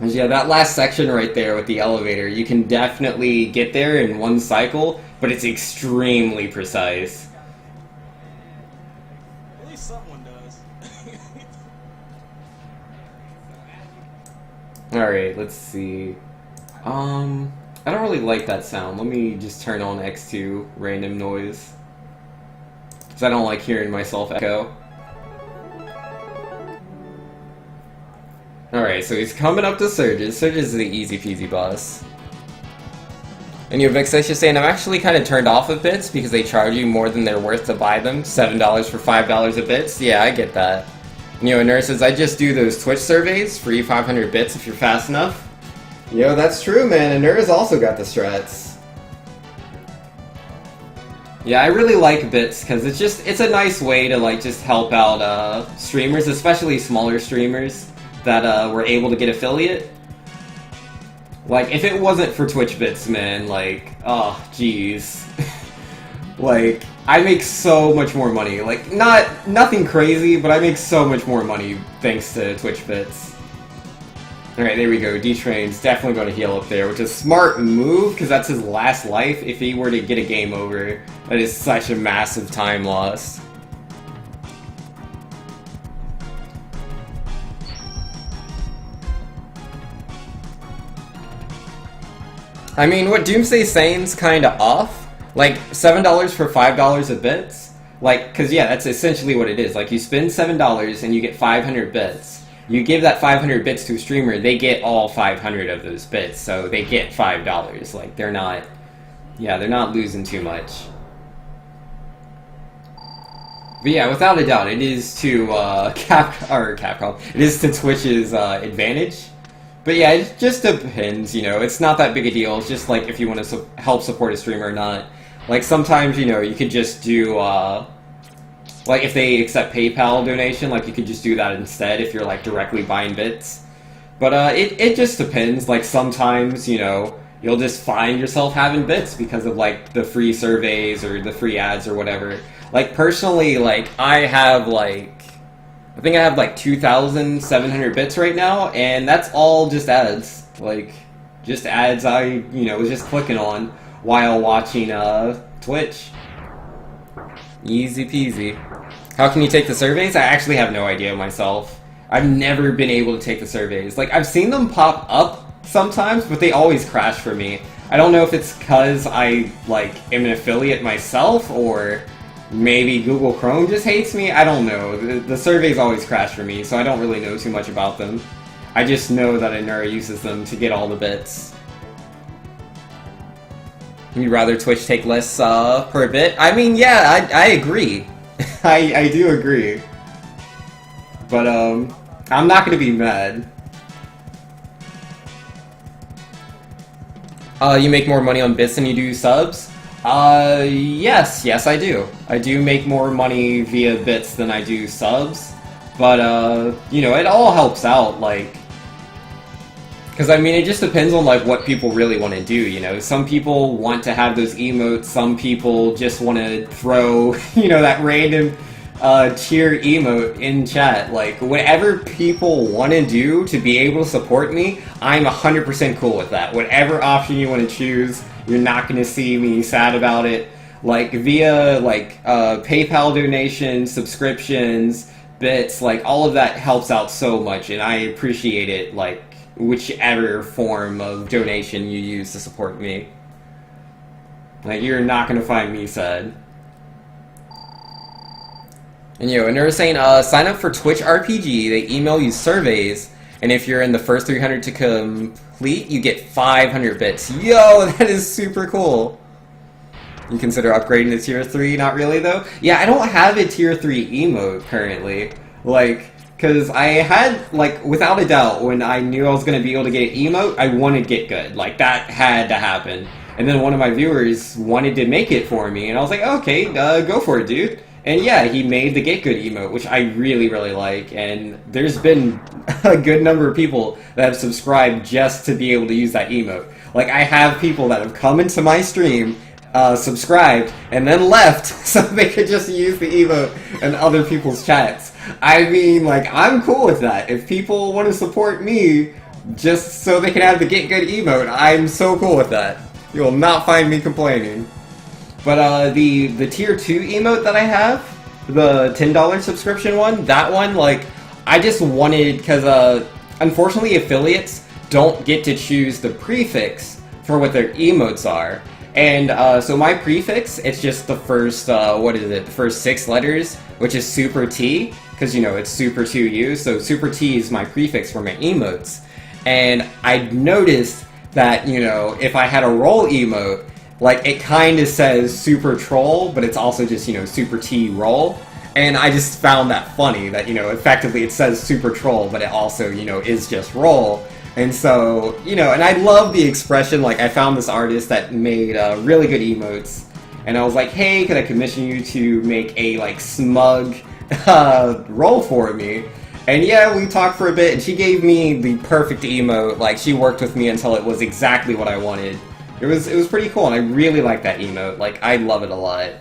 And yeah, that last section right there with the elevator, you can definitely get there in one cycle, but it's extremely precise. At least someone does. Alright, let's see. I don't really like that sound. Let me just turn on X2 random noise. Because I don't like hearing myself echo. Alright, so he's coming up to Surges. Surges is the easy peasy boss. And your Vixation saying, I'm actually kind of turned off of bits because they charge you more than they're worth to buy them. $7 for $5 of bits? Yeah, I get that. And Nurse says, I just do those Twitch surveys, free 500 bits if you're fast enough. Yo, that's true, man. And Nurse also got the strats. Yeah, I really like bits because it's a nice way to like just help out streamers, especially smaller streamers that were able to get affiliate. Like, if it wasn't for Twitch bits, man, like, oh, jeez. Like, I make so much more money. Like, nothing crazy, but I make so much more money thanks to Twitch bits. Alright, there we go. Dtrain's definitely going to heal up there, which is a smart move, because that's his last life. If he were to get a game over, that is such a massive time loss. I mean, what Doomsday's saying's kinda off. Like, $7 for $5 of bits? Like, cause yeah, that's essentially what it is. Like, you spend $7 and you get 500 bits. You give that 500 bits to a streamer, they get all 500 of those bits, so they get $5. Like, they're not losing too much. But yeah, without a doubt, it is to Capcom. It is to Twitch's advantage. But yeah, it just depends, you know, it's not that big a deal. It's just like if you want to help support a streamer or not. Like sometimes, you know, you could just do, like if they accept PayPal donation, like you could just do that instead if you're like directly buying bits. But it just depends. Like sometimes, you know, you'll just find yourself having bits because of like the free surveys or the free ads or whatever. Like personally, like I think I have like 2,700 bits right now, and that's all just ads. Like, just ads I, you know, was just clicking on while watching Twitch. Easy peasy. How can you take the surveys? I actually have no idea myself. I've never been able to take the surveys. Like, I've seen them pop up sometimes, but they always crash for me. I don't know if it's because I, like, am an affiliate myself, or maybe Google Chrome just hates me? I don't know. The surveys always crash for me, so I don't really know too much about them. I just know that Anura uses them to get all the bits. You'd rather Twitch take less per bit? I mean, yeah, I agree. I do agree. But, I'm not gonna be mad. You make more money on bits than you do subs? Yes, I do. I do make more money via bits than I do subs. But, you know, it all helps out, like... Because, I mean, it just depends on, like, what people really want to do, you know? Some people want to have those emotes, some people just want to throw, you know, that random cheer emote in chat. Like, whatever people want to do to be able to support me, I'm 100% cool with that. Whatever option you want to choose, you're not going to see me sad about it. Like, via, like, PayPal donations, subscriptions, bits, like, all of that helps out so much, and I appreciate it, like, whichever form of donation you use to support me. Like, you're not gonna find me sad. And and they're saying, sign up for Twitch RPG, they email you surveys, and if you're in the first 300 to complete, you get 500 bits. Yo, that is super cool! You consider upgrading to tier 3? Not really, though? Yeah, I don't have a tier 3 emote currently. Like, because I had, like, without a doubt, when I knew I was going to be able to get an emote, I wanted Get Good. Like, that had to happen. And then one of my viewers wanted to make it for me, and I was like, okay, go for it, dude. And yeah, he made the Get Good emote, which I really, really like, and there's been a good number of people that have subscribed just to be able to use that emote. Like, I have people that have come into my stream, subscribed, and then left so they could just use the emote in other people's chats. I mean, like, I'm cool with that. If people want to support me just so they can have the Get Good emote, I'm so cool with that. You will not find me complaining. But, the tier 2 emote that I have, the $10 subscription one, that one, like, I just wanted, because, unfortunately affiliates don't get to choose the prefix for what their emotes are. And, so my prefix, it's just the first, the first 6 letters, which is Super T, because, you know, it's Super 2U, so Super T is my prefix for my emotes. And I noticed that, you know, if I had a roll emote, like, it kind of says Super Troll, but it's also just, you know, Super T Roll. And I just found that funny, that, you know, effectively it says Super Troll, but it also, you know, is just Roll. And so, you know, and I love the expression, like, I found this artist that made really good emotes, and I was like, hey, could I commission you to make a, like, smug roll for me? And yeah, we talked for a bit, and she gave me the perfect emote. Like, she worked with me until it was exactly what I wanted. It was pretty cool, and I really like that emote. Like, I love it a lot.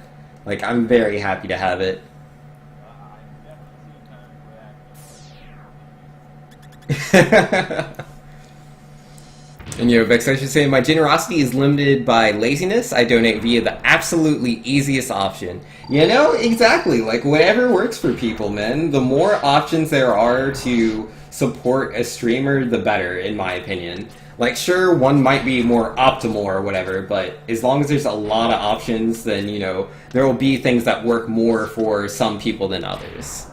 Like, I'm very happy to have it. And you know, Vex, I should say, my generosity is limited by laziness. I donate via the absolutely easiest option. You know, exactly. Like, whatever works for people, man. The more options there are to support a streamer, the better, in my opinion. Like, sure, one might be more optimal or whatever, but as long as there's a lot of options, then, you know, there will be things that work more for some people than others.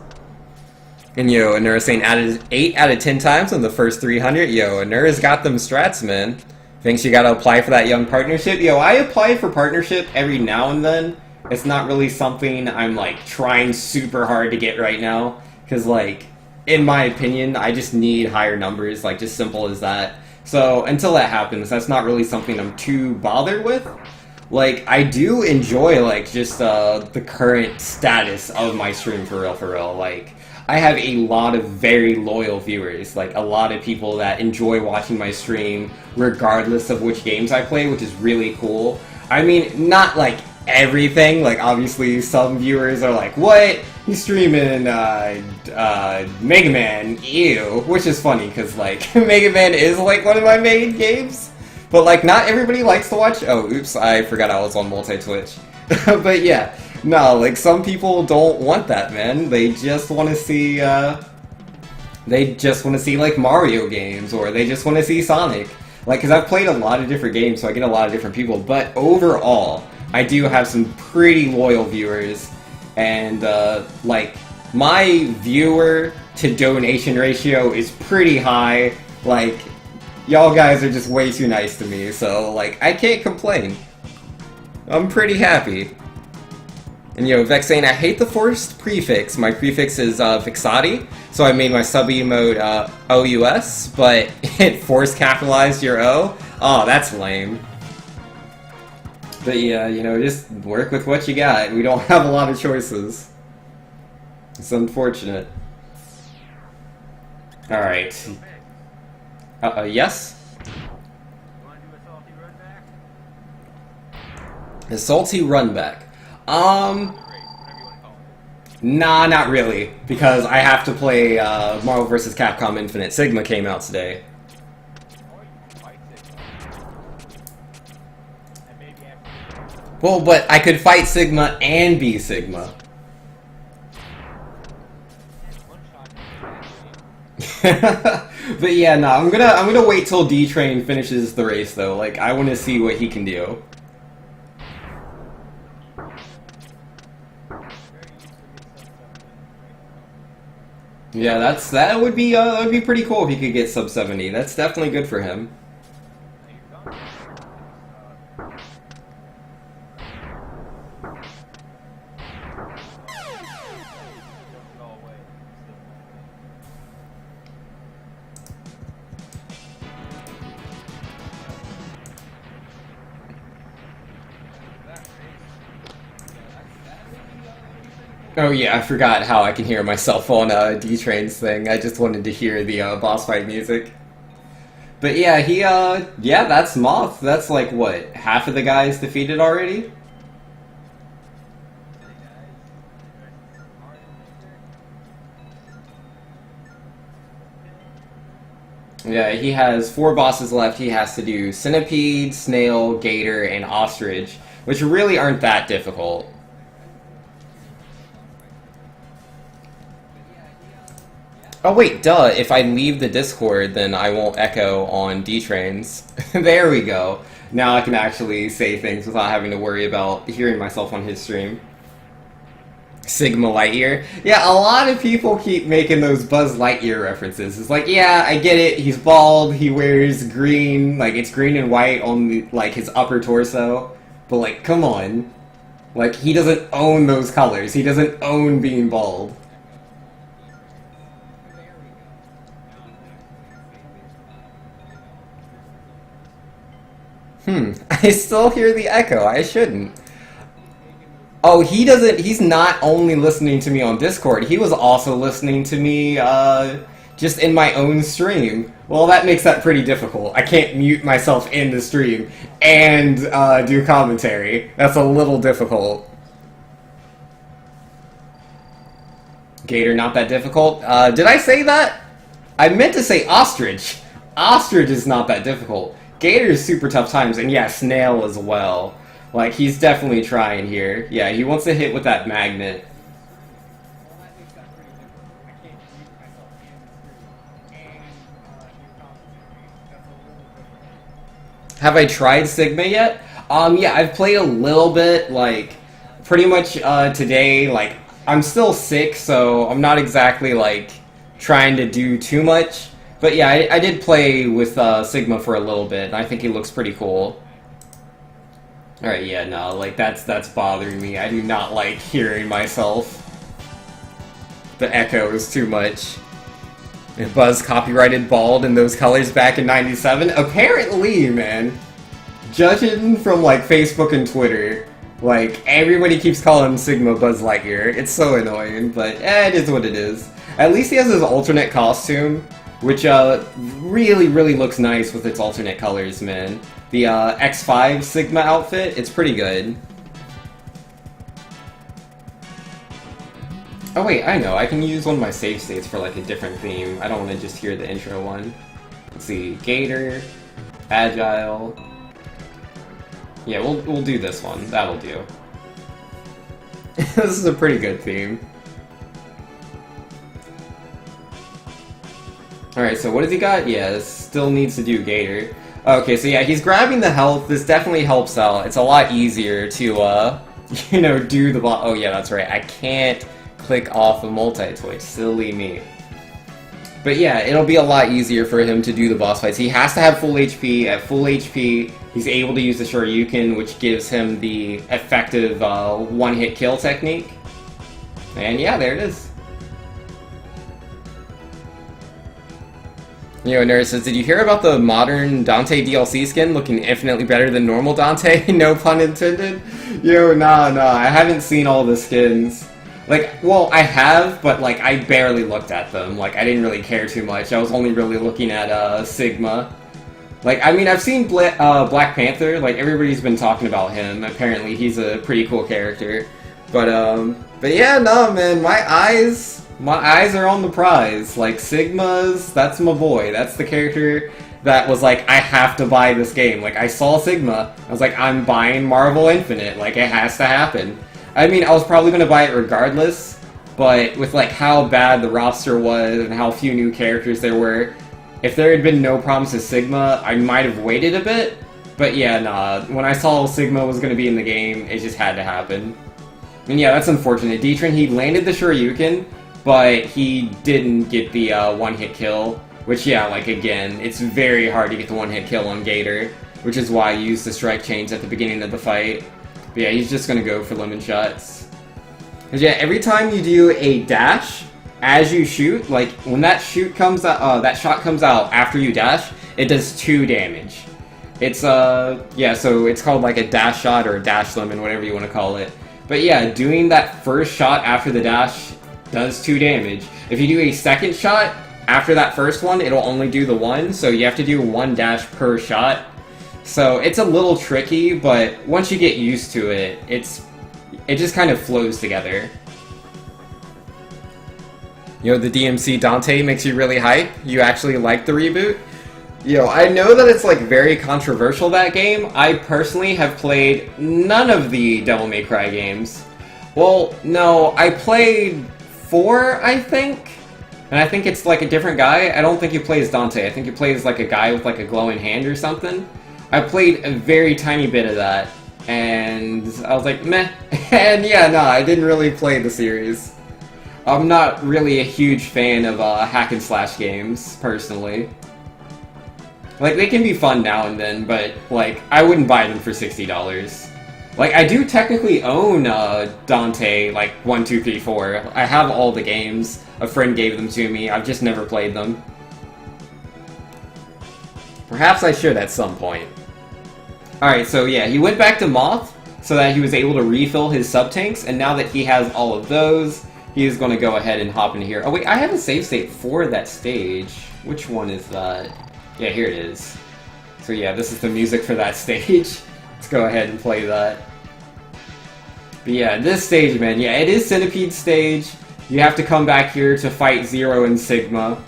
And yo, Anura's saying 8 out of 10 times on the first 300. Yo, Anura's got them strats, man. Thinks you gotta apply for that young partnership. Yo, I apply for partnership every now and then. It's not really something I'm, like, trying super hard to get right now. Because, like, in my opinion, I just need higher numbers. Like, just simple as that. So, until that happens, that's not really something I'm too bothered with. Like, I do enjoy, like, just the current status of my stream, for real. Like, I have a lot of very loyal viewers, like a lot of people that enjoy watching my stream regardless of which games I play, which is really cool. I mean, not like everything, like obviously some viewers are like, what? He's streaming Mega Man, ew, which is funny because like Mega Man is like one of my main games, but like not everybody likes to watch, oh oops, I forgot I was on multi-Twitch. But yeah. No, like, some people don't want that, man. They just want to see, like, Mario games, or they just want to see Sonic. Like, because I've played a lot of different games, so I get a lot of different people, but overall, I do have some pretty loyal viewers, and, like, my viewer-to-donation ratio is pretty high. Like, y'all guys are just way too nice to me, so, like, I can't complain. I'm pretty happy. And Vexane, I hate the forced prefix. My prefix is Vixati, so I made my sub emote OUS, but it force capitalized your O. Oh, that's lame. But yeah, just work with what you got. We don't have a lot of choices. It's unfortunate. Alright. Yes? A salty run back. Nah, not really. Because I have to play Marvel vs. Capcom Infinite. Sigma came out today. Well, but I could fight Sigma and be Sigma. But yeah, no, I'm gonna wait till Dtrain finishes the race though. Like, I want to see what he can do. Yeah, that would be pretty cool if he could get sub 70. That's definitely good for him. Oh yeah, I forgot how I can hear myself on Dtrain's thing. I just wanted to hear the boss fight music. But yeah, yeah, that's Moth. That's like, what, half of the guys defeated already? Yeah, he has 4 bosses left. He has to do Centipede, Snail, Gator, and Ostrich, which really aren't that difficult. Oh wait, duh, if I leave the Discord, then I won't echo on Dtrain's. There we go. Now I can actually say things without having to worry about hearing myself on his stream. Sigma Lightyear. Yeah, a lot of people keep making those Buzz Lightyear references. It's like, yeah, I get it, he's bald, he wears green, like, it's green and white on, the, like, his upper torso. But, like, come on. Like, he doesn't own those colors. He doesn't own being bald. I still hear the echo. I shouldn't. Oh, he's not only listening to me on Discord, he was also listening to me, just in my own stream. Well, that makes that pretty difficult. I can't mute myself in the stream and, do commentary. That's a little difficult. Gator, not that difficult? Did I say that? I meant to say Ostrich. Ostrich is not that difficult. Gator is super tough times, and yeah, Snail as well. Like, he's definitely trying here. Yeah, he wants to hit with that magnet. Have I tried Sigma yet? Yeah, I've played a little bit, like, pretty much, today. Like, I'm still sick, so I'm not exactly, like, trying to do too much. But yeah, I did play with Sigma for a little bit, and I think he looks pretty cool. Alright, yeah, no, like, that's bothering me. I do not like hearing myself. The echo is too much. If Buzz copyrighted bald in those colors back in '97? Apparently, man. Judging from, like, Facebook and Twitter, like, everybody keeps calling Sigma Buzz Lightyear. It's so annoying, but it is what it is. At least he has his alternate costume, which really, really looks nice with its alternate colors, man. The X5 Sigma outfit, it's pretty good. Oh wait, I know, I can use one of my save states for like a different theme. I don't want to just hear the intro one. Let's see, Gator, Agile. Yeah, we'll do this one, that'll do. This is a pretty good theme. Alright, so what has he got? Yeah, this still needs to do Gator. Okay, so yeah, he's grabbing the health. This definitely helps out. It's a lot easier to, you know, do the oh yeah, that's right. I can't click off the multi-twitch. Silly me. But yeah, it'll be a lot easier for him to do the boss fights. He has to have full HP. At full HP, he's able to use the Shoryuken, which gives him the effective one-hit kill technique. And yeah, there it is. Nerd says, did you hear about the modern Dante DLC skin looking infinitely better than normal Dante? No pun intended. Nah, I haven't seen all the skins. Like, well, I have, but, like, I barely looked at them. Like, I didn't really care too much. I was only really looking at, Sigma. Like, I mean, I've seen Black Panther. Like, everybody's been talking about him. Apparently, he's a pretty cool character. But yeah, no, man, my eyes are on the prize. Like, Sigma's, that's my boy. That's the character that was like, I have to buy this game. Like, I saw Sigma. I was like, I'm buying Marvel Infinite. Like, it has to happen. I mean, I was probably going to buy it regardless, but with, like, how bad the roster was and how few new characters there were, if there had been no problems with Sigma, I might have waited a bit. But yeah, nah, when I saw Sigma was going to be in the game, it just had to happen. And yeah, that's unfortunate. Dtrain, he landed the Shoryuken, but he didn't get the one-hit kill, which, yeah, like, again, it's very hard to get the one-hit kill on Gator, which is why I used the strike chains at the beginning of the fight. But yeah, he's just gonna go for lemon shots. Cause yeah, every time you do a dash, as you shoot, like, when that shot comes out after you dash, it does 2 damage. It's, yeah, so it's called, like, a dash shot or a dash lemon, whatever you want to call it. But yeah, doing that first shot after the dash does 2 damage. If you do a second shot after that first one, it'll only do the 1, so you have to do 1 dash per shot. So it's a little tricky, but once you get used to it, it just kind of flows together. The DMC Dante makes you really hype? You actually like the reboot? I know that it's, like, very controversial, that game. I personally have played none of the Devil May Cry games. Well, no, I played 4, I think? And I think it's, like, a different guy. I don't think he plays Dante. I think he plays, like, a guy with, like, a glowing hand or something. I played a very tiny bit of that, and I was like, meh. And yeah, no, I didn't really play the series. I'm not really a huge fan of hack and slash games, personally. Like, they can be fun now and then, but, like, I wouldn't buy them for $60. Like, I do technically own Dante, like, 1, 2, 3, 4. I have all the games. A friend gave them to me. I've just never played them. Perhaps I should at some point. Alright, so yeah, he went back to Moth so that he was able to refill his sub-tanks, and now that he has all of those, he is going to go ahead and hop into here. Oh wait, I have a save state for that stage. Which one is that? Yeah, here it is. So yeah, this is the music for that stage. Let's go ahead and play that. But yeah, this stage, man, yeah, it is Centipede stage. You have to come back here to fight Zero and Sigma.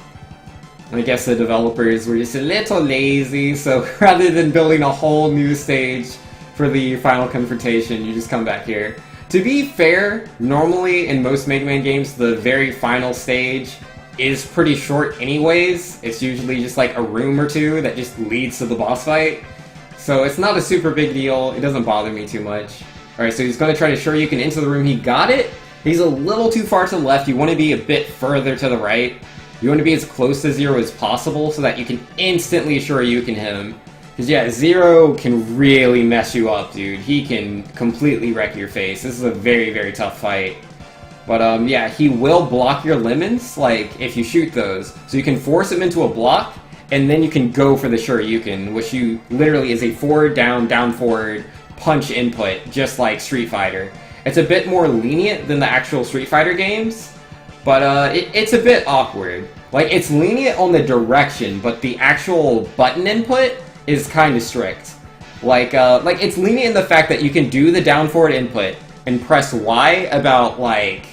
I guess the developers were just a little lazy, so rather than building a whole new stage for the final confrontation, you just come back here. To be fair, normally in most Mega Man games, the very final stage is pretty short anyways. It's usually just like a room or two that just leads to the boss fight. So it's not a super big deal, it doesn't bother me too much. Alright, so he's going to try to Shoryuken into the room. He got it! He's a little too far to the left, you want to be a bit further to the right. You want to be as close to Zero as possible so that you can instantly Shoryuken him. Because yeah, Zero can really mess you up, dude. He can completely wreck your face. This is a very, very tough fight. But yeah, he will block your lemons, like, if you shoot those. So you can force him into a block, and then you can go for the Shoryuken, which you literally is a forward, down, forward punch input, just like Street Fighter. It's a bit more lenient than the actual Street Fighter games. But it's a bit awkward. Like, it's lenient on the direction, but the actual button input is kind of strict. Like it's lenient in the fact that you can do the down-forward input and press Y about, like,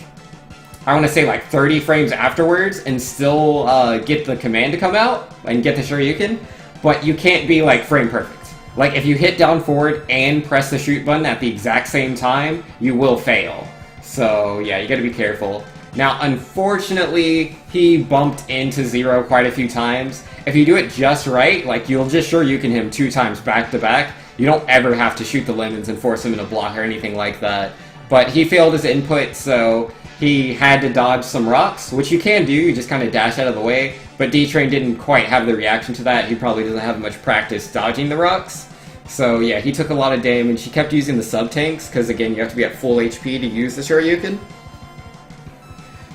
I want to say, like, 30 frames afterwards and still get the command to come out and get the Shoryuken, but you can't be, like, frame perfect. Like, if you hit down-forward and press the shoot button at the exact same time, you will fail. So, yeah, you gotta be careful. Now, unfortunately, he bumped into Zero quite a few times. If you do it just right, like, you'll just Shoryuken him 2 times back to back. You don't ever have to shoot the lemons and force him in a block or anything like that. But he failed his input, so he had to dodge some rocks, which you can do. You just kind of dash out of the way. But Dtrain didn't quite have the reaction to that. He probably doesn't have much practice dodging the rocks. So yeah, he took a lot of damage. He kept using the sub-tanks, because again, you have to be at full HP to use the Shoryuken.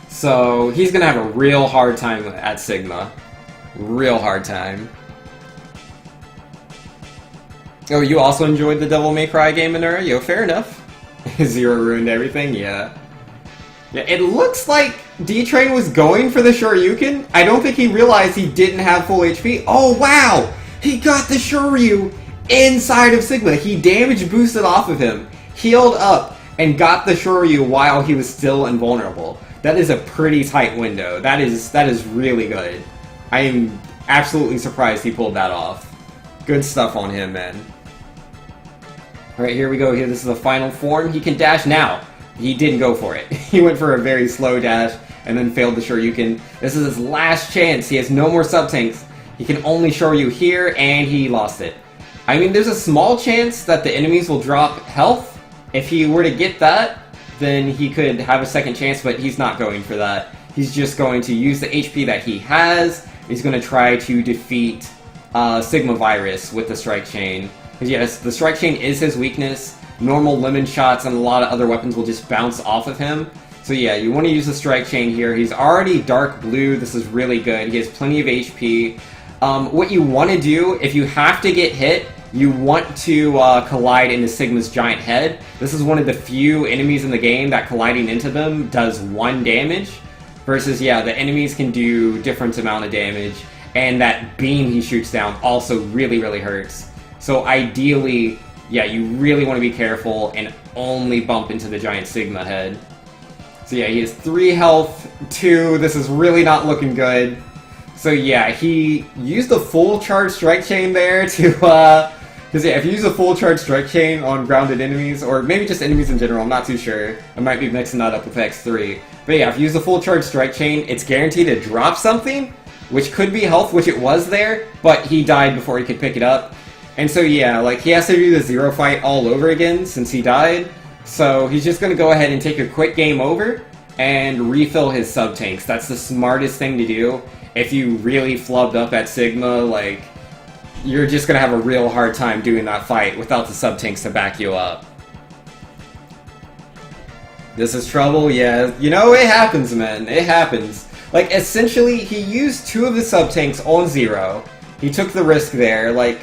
So he's going to have a real hard time at Sigma. Real hard time. Oh, you also enjoyed the Devil May Cry game, Minura? Yo, fair enough. Zero ruined everything, yeah. Yeah, it looks like Dtrain was going for the Shoryuken. I don't think he realized he didn't have full HP. Oh, wow! He got the Shoryu inside of Sigma. He damage boosted off of him, healed up, and got the Shoryu while he was still invulnerable. That is a pretty tight window. That is really good. I am absolutely surprised he pulled that off. Good stuff on him, man. Alright, here we go. Here, this is the final form. He can dash now. He didn't go for it. He went for a very slow dash and then failed the Shoryuken. This is his last chance. He has no more sub-tanks. He can only Shoryu here, and he lost it. I mean, there's a small chance that the enemies will drop health. If he were to get that, then he could have a second chance, but he's not going for that. He's just going to use the HP that he has. He's going to try to defeat Sigma Virus with the Strike Chain. Because yes, the Strike Chain is his weakness. Normal lemon shots and a lot of other weapons will just bounce off of him. So yeah, you want to use the Strike Chain here. He's already dark blue. This is really good. He has plenty of HP. What you want to do, if you have to get hit, you want to collide into Sigma's giant head. This is one of the few enemies in the game that colliding into them does 1 damage. Versus, yeah, the enemies can do different amount of damage. And that beam he shoots down also really, really hurts. So ideally, yeah, you really want to be careful and only bump into the giant Sigma head. So yeah, he has 3 health, 2. This is really not looking good. So yeah, he used the full charge Strike Chain there to, because yeah, if you use a full charge Strike Chain on grounded enemies, or maybe just enemies in general, I'm not too sure. I might be mixing that up with X3. But yeah, if you use a full charge Strike Chain, it's guaranteed to drop something, which could be health, which it was there, but he died before he could pick it up. And so yeah, like, he has to do the 0 fight all over again since he died. So he's just going to go ahead and take a quick game over and refill his sub-tanks. That's the smartest thing to do. If you really flubbed up at Sigma, like, you're just going to have a real hard time doing that fight without the sub-tanks to back you up. This is trouble, yeah. You know, it happens, man. It happens. Like, essentially, he used 2 of the sub-tanks on 0. He took the risk there. Like,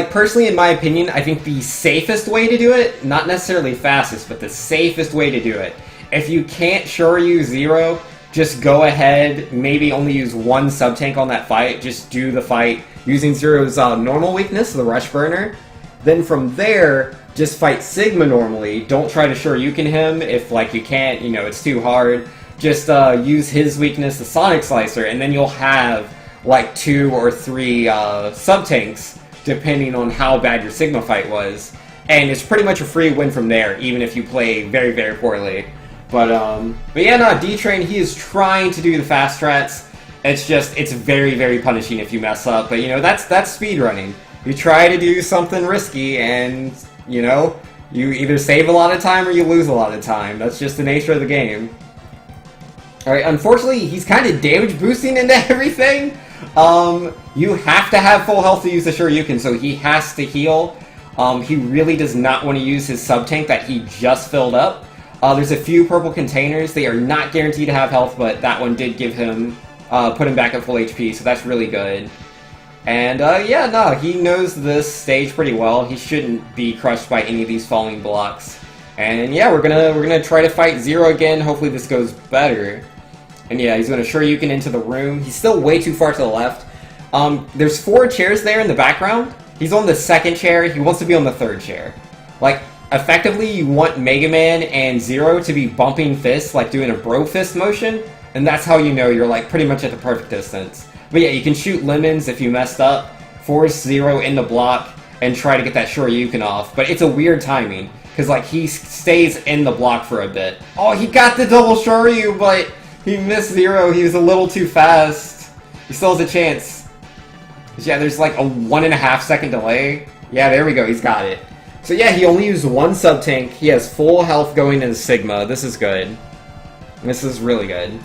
personally, in my opinion, I think the safest way to do it, not necessarily fastest, but the safest way to do it, if you can't Shoryu 0, just go ahead, maybe only use 1 sub-tank on that fight, just do the fight using Zero's normal weakness, the Rush Burner. Then from there, just fight Sigma normally. Don't try to Shoryuken him if, like, you can't, you know, it's too hard. Just use his weakness, the Sonic Slicer, and then you'll have, like, 2 or 3 sub-tanks, depending on how bad your Sigma fight was. And it's pretty much a free win from there, even if you play very, very poorly. But yeah, no, Dtrain, he is trying to do the fast strats. It's just, it's very, very punishing if you mess up. But, you know, that's speedrunning. You try to do something risky, and, you know, you either save a lot of time or you lose a lot of time. That's just the nature of the game. Alright, unfortunately, he's kind of damage boosting into everything. You have to have full health to use the Shoryuken, so he has to heal. He really does not want to use his sub-tank that he just filled up. There's a few purple containers. They are not guaranteed to have health, but that one did give him, put him back at full HP, so that's really good. And, yeah, no, he knows this stage pretty well. He shouldn't be crushed by any of these falling blocks. And, yeah, we're gonna try to fight Zero again. Hopefully this goes better. And, yeah, he's gonna Shoryuken into the room. He's still way too far to the left. There's 4 chairs there in the background. He's on the 2nd chair. He wants to be on the 3rd chair. Like, effectively, you want Mega Man and Zero to be bumping fists, like doing a bro fist motion, and that's how you know you're, like, pretty much at the perfect distance. But yeah, you can shoot lemons if you messed up, force Zero in the block, and try to get that Shoryuken off. But it's a weird timing, because, like, he stays in the block for a bit. Oh, he got the double Shoryu, but he missed Zero. He was a little too fast. He still has a chance. Yeah, there's like a 1.5 second delay. Yeah, there we go, he's got it. So yeah, he only used 1 sub-tank. He has full health going into Sigma. This is good. This is really good.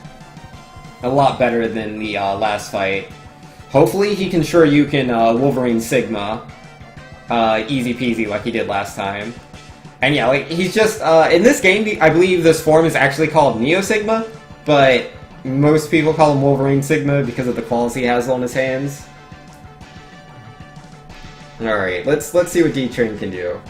A lot better than the last fight. Hopefully he can Shoryuken Wolverine Sigma. Easy peasy like he did last time. And yeah, like, he's just, in this game, I believe this form is actually called Neo Sigma, but most people call him Wolverine Sigma because of the claws he has on his hands. Alright, let's see what Dtrain can do.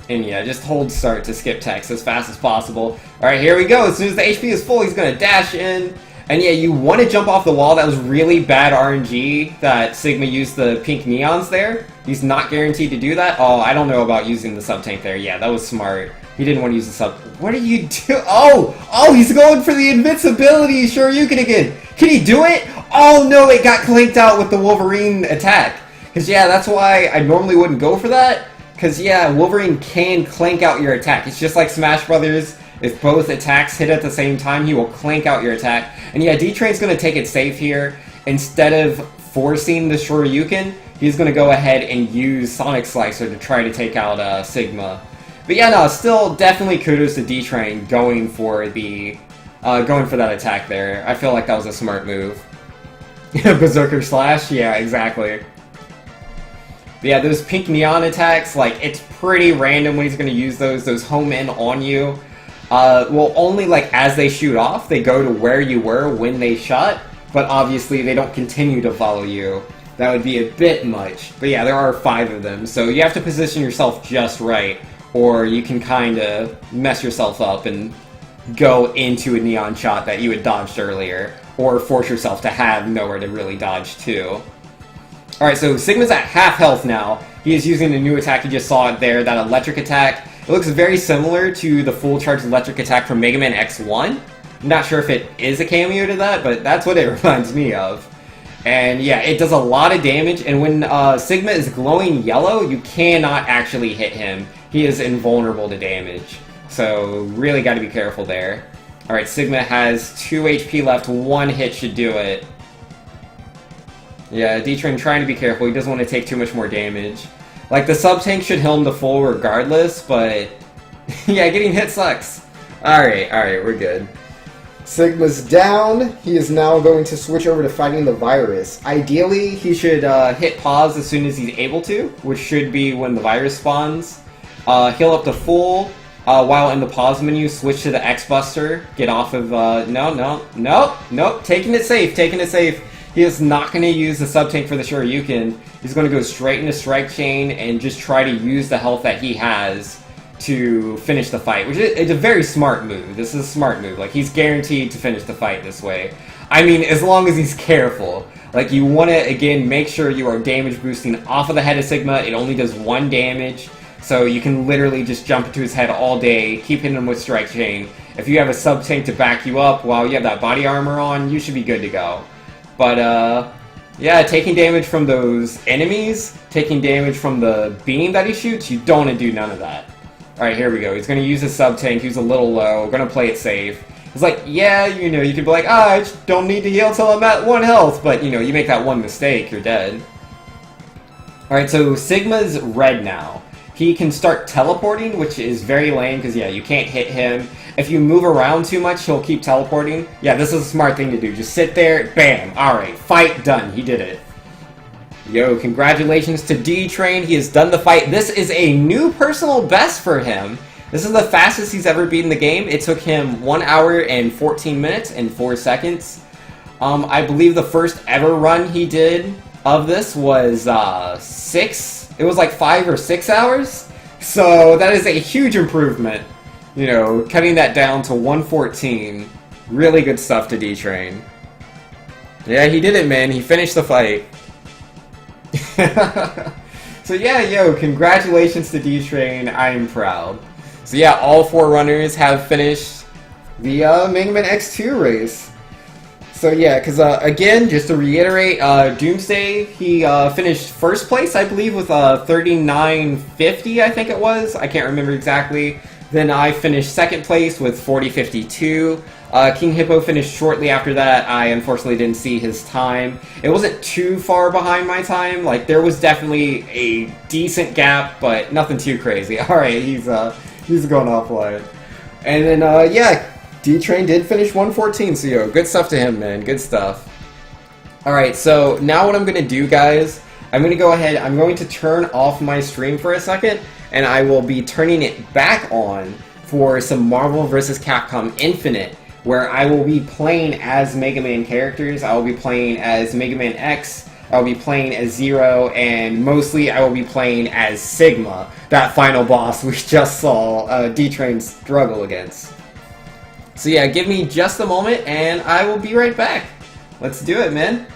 And yeah, just hold start to skip text as fast as possible. Alright, here we go. As soon as the HP is full, he's gonna dash in. And yeah, you want to jump off the wall. That was really bad RNG that Sigma used the pink neons there. He's not guaranteed to do that. Oh, I don't know about using the sub-tank there. Yeah, that was smart. He didn't want to use the sub... What are you doing? Oh, he's going for the invincibility Shoryuken again. Can he do it? Oh no, it got clanked out with the Wolverine attack. Because yeah, that's why I normally wouldn't go for that. Because yeah, Wolverine can clank out your attack. It's just like Smash Brothers. If both attacks hit at the same time, he will clank out your attack. And yeah, Dtrain's going to take it safe here. Instead of forcing the Shoryuken, he's going to go ahead and use Sonic Slicer to try to take out Sigma. But yeah, no, still definitely kudos to Dtrain going for that attack there. I feel like that was a smart move. Berserker Slash? Yeah, exactly. But yeah, those pink neon attacks, like, it's pretty random when he's going to use those. Those home in on you. Well, only like as they shoot off, they go to where you were when they shot, but obviously they don't continue to follow you. That would be a bit much. But yeah, there are 5 of them, so you have to position yourself just right, or you can kind of mess yourself up and go into a neon shot that you had dodged earlier, or force yourself to have nowhere to really dodge to. Alright, so Sigma's at half health now. He is using the new attack, you just saw it there, that electric attack. It looks very similar to the full charge electric attack from Mega Man X1. I'm not sure if it is a cameo to that, but that's what it reminds me of. And yeah, it does a lot of damage, and when Sigma is glowing yellow, you cannot actually hit him. He is invulnerable to damage. So really got to be careful there. Alright, Sigma has 2 HP left, 1 hit should do it. Yeah, Dtrain trying to be careful, he doesn't want to take too much more damage. Like, the sub-tank should heal him to full regardless, but... yeah, getting hit sucks. Alright, we're good. Sigma's down. He is now going to switch over to fighting the virus. Ideally, he should hit pause as soon as he's able to, which should be when the virus spawns. Heal up to full. While in the pause menu, switch to the X-Buster. Get off of... Nope. Taking it safe. He is not going to use the sub-tank for the Shoryuken. He's going to go straight into Strike Chain and just try to use the health that he has to finish the fight, which is a very smart move. This is a smart move. Like, he's guaranteed to finish the fight this way. I mean, as long as he's careful. Like, you want to, again, make sure you are damage boosting off of the head of Sigma. It only does 1 damage, so you can literally just jump into his head all day, keep hitting him with Strike Chain. If you have a sub-tank to back you up while you have that body armor on, you should be good to go. But, yeah, taking damage from those enemies, taking damage from the beam that he shoots, you don't want to do none of that. Alright, here we go. He's going to use his sub-tank. He's a little low. Going to play it safe. It's like, yeah, you know, you could be like, I just don't need to heal until I'm at 1 health. But, you know, you make that one mistake, you're dead. Alright, so Sigma's red now. He can start teleporting, which is very lame, because, yeah, you can't hit him. If you move around too much, he'll keep teleporting. Yeah, this is a smart thing to do. Just sit there, bam, alright, fight done. He did it. Yo, congratulations to Dtrain. He has done the fight. This is a new personal best for him. This is the fastest he's ever beaten the game. It took him 1 hour and 14 minutes and 4 seconds. I believe the first ever run he did of this was 6. It was like 5 or 6 hours. So that is a huge improvement. You know, cutting that down to 114. Really good stuff to Dtrain. Yeah, he did it, man. He finished the fight. So yeah, yo, congratulations to Dtrain. I am proud. So yeah, all 4 runners have finished the Mega Man X2 race. So yeah, because again, just to reiterate, Doomsday, he finished first place, I believe, with 39.50, I think it was. I can't remember exactly. Then I finished second place with 40.52. KingHippo finished shortly after that. I unfortunately didn't see his time. It wasn't too far behind my time. Like, there was definitely a decent gap, but nothing too crazy. Alright, he's going offline. And then, yeah, Dtrain did finish 114, so yo, good stuff to him, man. Good stuff. Alright, so now what I'm going to do, guys, I'm going to go ahead, I'm going to turn off my stream for a second, and I will be turning it back on for some Marvel vs. Capcom Infinite, where I will be playing as Mega Man characters. I will be playing as Mega Man X, I will be playing as Zero, and mostly I will be playing as Sigma, that final boss we just saw Dtrain struggle against. So yeah, give me just a moment, and I will be right back. Let's do it, man.